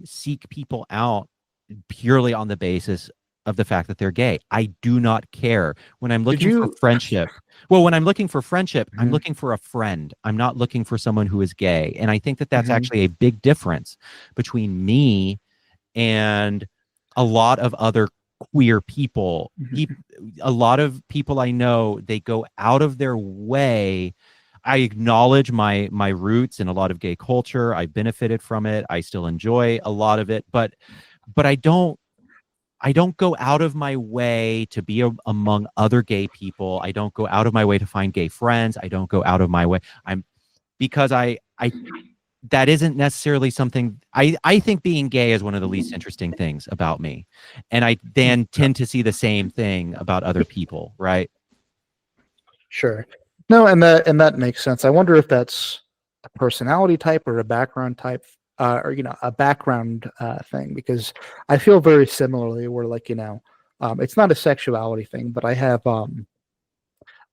seek people out purely on the basis of the fact that they're gay. I do not care. When I'm Did looking for you friendship, well, when I'm looking for friendship, I'm Mhm, looking for a friend. I'm not looking for someone who is gay. And I think that that's mhm, actually a big difference between me and a lot of other queer people. mhm. A lot of people I know, they go out of their way. I acknowledge my roots in a lot of gay culture. I benefited from it. I still enjoy a lot of it, but I don't go out of my way to be among other gay people. I don't go out of my way to find gay friends. I don't go out of my way. Because I that isn't necessarily something I think being gay is one of the least interesting things about me. And I then tend to see the same thing about other people, right? Sure. No, and that makes sense. I wonder if that's a personality type or a background type, or a background thing, because I feel very similarly. Where like it's not a sexuality thing, but I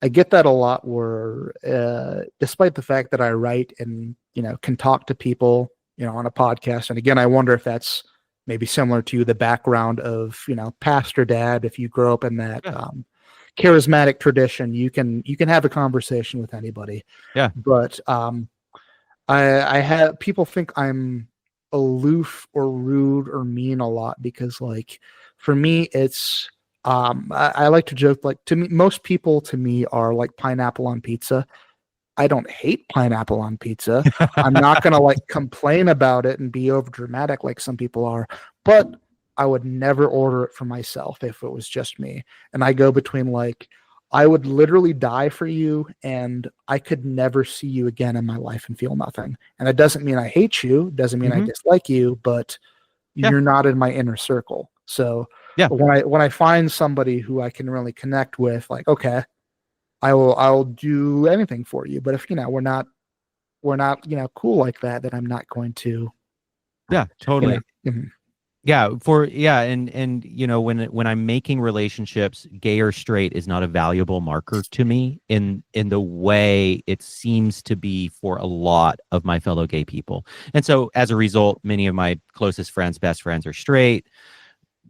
get that a lot. Where despite the fact that I write and can talk to people on a podcast, and again, I wonder if that's maybe similar to the background of pastor dad. If you grow up in that Yeah. charismatic tradition, you can have a conversation with anybody. Yeah. But I have people think I'm aloof or rude or mean a lot because like for me it's I like to joke, like, to me most people to me are like pineapple on pizza. I don't hate pineapple on pizza. I'm not gonna like complain about it and be over dramatic like some people are, but I would never order it for myself if it was just me. And I go between like I would literally die for you and I could never see you again in my life and feel nothing. And it doesn't mean I hate you, doesn't mean I Hmm. dislike you, but Yeah. you're not in my inner circle. So Yeah. when I find somebody who I can really connect with, like, okay, I'll do anything for you. But if we're not cool like that, then I'm not going to Yeah. you know Totally. mhm, And when I'm making relationships, gay or straight is not a valuable marker to me in the way it seems to be for a lot of my fellow gay people. And so as a result, many of my closest friends, best friends are straight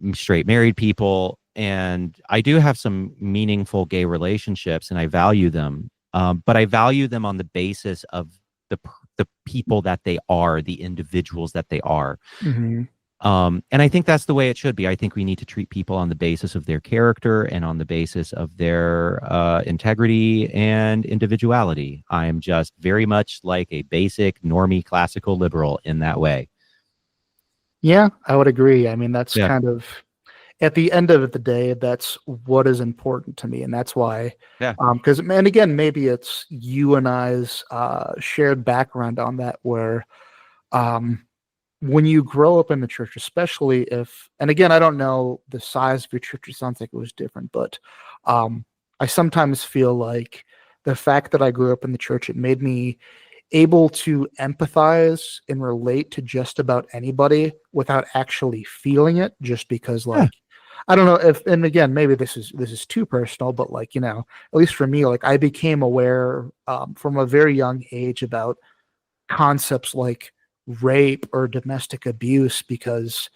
married people, and I do have some meaningful gay relationships and I value them. But I value them on the basis of the people that they are, the individuals that they are. mhm. And I think that's the way it should be. I think we need to treat people on the basis of their character and on the basis of their integrity and individuality. I am just very much like a basic normie classical liberal in that way. Yeah, I would agree. I mean, that's Yeah. kind of at the end of the day, that's what is important to me, and that's why. Yeah. Because, and again, maybe it's you and I's shared background on that, where um, when you grow up in the church, especially if, and again, I don't know the size of your church, it sounds like it was different, but I sometimes feel like the fact that I grew up in the church, it made me able to empathize and relate to just about anybody without actually feeling it, just because Yeah. like I don't know if, and again, maybe this is too personal, but like at least for me, like I became aware from a very young age about concepts like rape or domestic abuse, because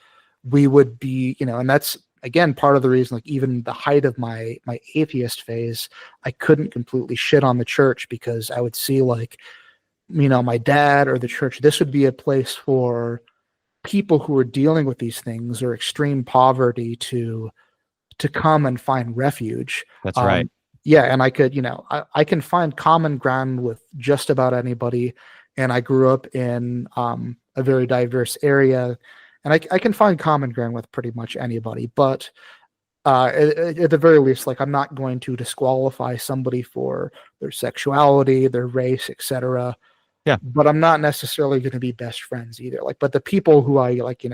we would be, and that's again part of the reason, like even the height of my atheist phase, I couldn't completely shit on the church because I would see like, my dad or the church, this would be a place for people who are dealing with these things or extreme poverty to come and find refuge. That's right. Um, yeah, and I could, I can find common ground with just about anybody. And I grew up in a very diverse area, and I can find common ground with pretty much anybody. But At the very least, like I'm not going to disqualify somebody for their sexuality, their race, etc. Yeah. But I'm not necessarily going to be best friends either. Like, but the people who I like,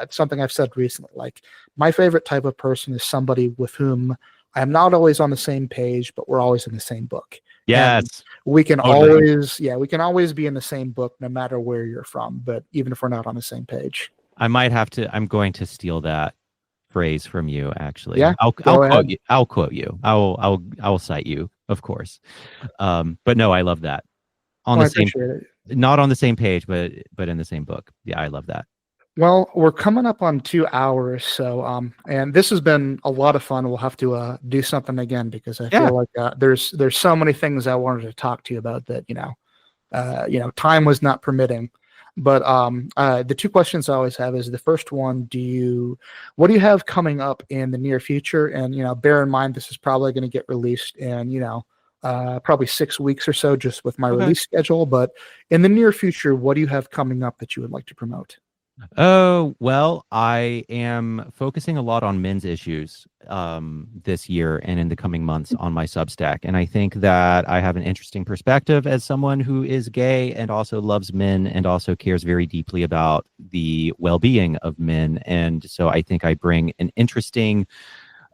something I've said recently, like my favorite type of person is somebody with whom I'm not always on the same page, but we're always in the same book. And Yes. we can Totally. we can always be in the same book no matter where you're from, but even if we're not on the same page. I'm going to steal that phrase from you, actually. Yeah, I'll go quote ahead. you. I'll quote you. I will cite you, of course. But no, I love that. On Well, the I same, appreciate it. not on the same page, but in the same book. Yeah, I love that. Well, we're coming up on 2 hours, so and this has been a lot of fun. We'll have to do something again because I Yeah. feel like there's so many things I wanted to talk to you about that time was not permitting. But the two questions I always have is the first one: what do you have coming up in the near future? And bear in mind this is probably going to get released in probably 6 weeks or so, just with my Okay. release schedule. But in the near future, what do you have coming up that you would like to promote? Oh, well, I am focusing a lot on men's issues this year and in the coming months on my Substack. And I think that I have an interesting perspective as someone who is gay and also loves men and also cares very deeply about the well-being of men. And so I think I bring an interesting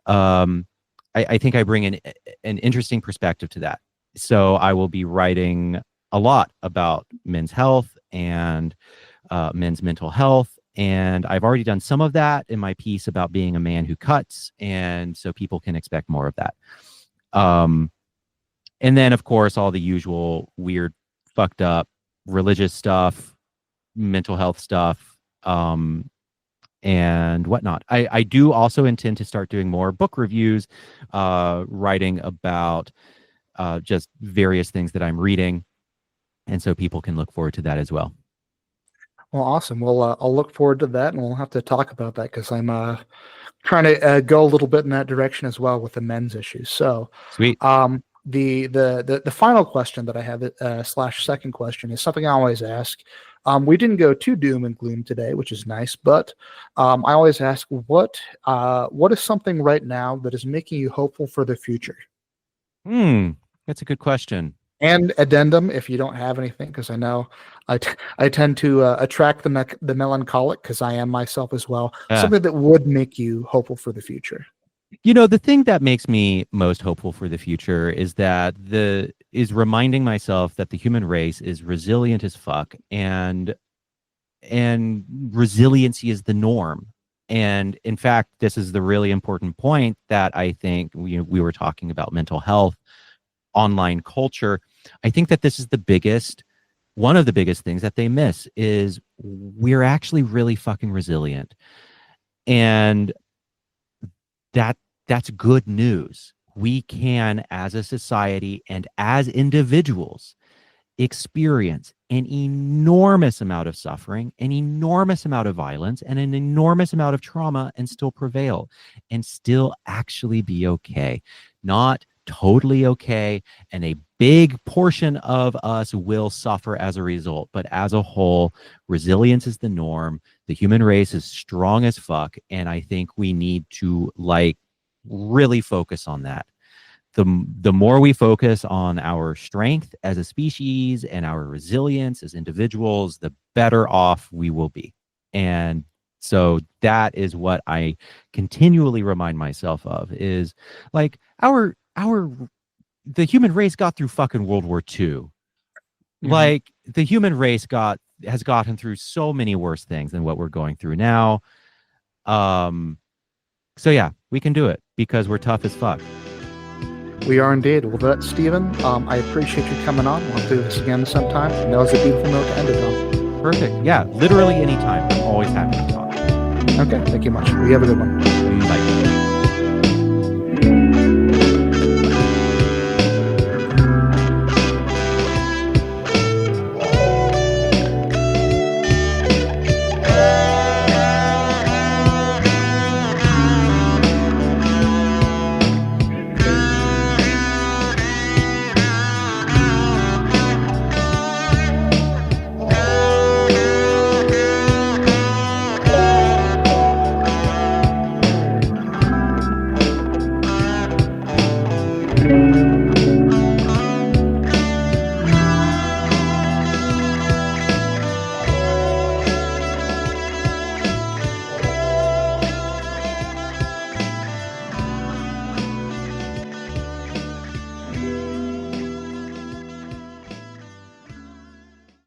I think I bring an interesting perspective to that. So I will be writing a lot about men's health and men's mental health. And I've already done some of that in my piece about being a man who cuts. And so people can expect more of that. And then, of course, all the usual weird, fucked up religious stuff, mental health stuff, and whatnot. I do also intend to start doing more book reviews, writing about just various things that I'm reading. And so people can look forward to that as well. Well, awesome. Well, I'll look forward to that, and we'll have to talk about that because I'm trying to go a little bit in that direction as well with the men's issues. So, Sweet. the final question that I have slash second question is something I always ask. We didn't go too doom and gloom today, which is nice, but I always ask what is something right now that is making you hopeful for the future? That's a good question. And addendum if you don't have anything, because I know I tend to attract the melancholic because I am myself as well. Yeah. Something that would make you hopeful for the future. The thing that makes me most hopeful for the future is reminding myself that the human race is resilient as fuck, and resiliency is the norm. And in fact, this is the really important point that I think we were talking about mental health, online culture. I think that this is one of the biggest things that they miss is we're actually really fucking resilient. And that's good news. We can, as a society and as individuals, experience an enormous amount of suffering, an enormous amount of violence, and an enormous amount of trauma and still prevail and still actually be okay. Not totally okay, and a big portion of us will suffer as a result, but as a whole, resilience is the norm. The human race is strong as fuck, and I think we need to really focus on that. The more we focus on our strength as a species and our resilience as individuals, the better off we will be. And so that is what I continually remind myself of is like the human race got through fucking World War II. Like the human race has gotten through so many worse things than what we're going through now. So yeah, we can do it because we're tough as fuck. We are indeed. Well, that's Stephen. I appreciate you coming on. We'll do this again sometime. And that was a beautiful note to end it on. Perfect. Yeah, literally anytime. I'm always happy to talk. Okay, thank you much. We have a good one.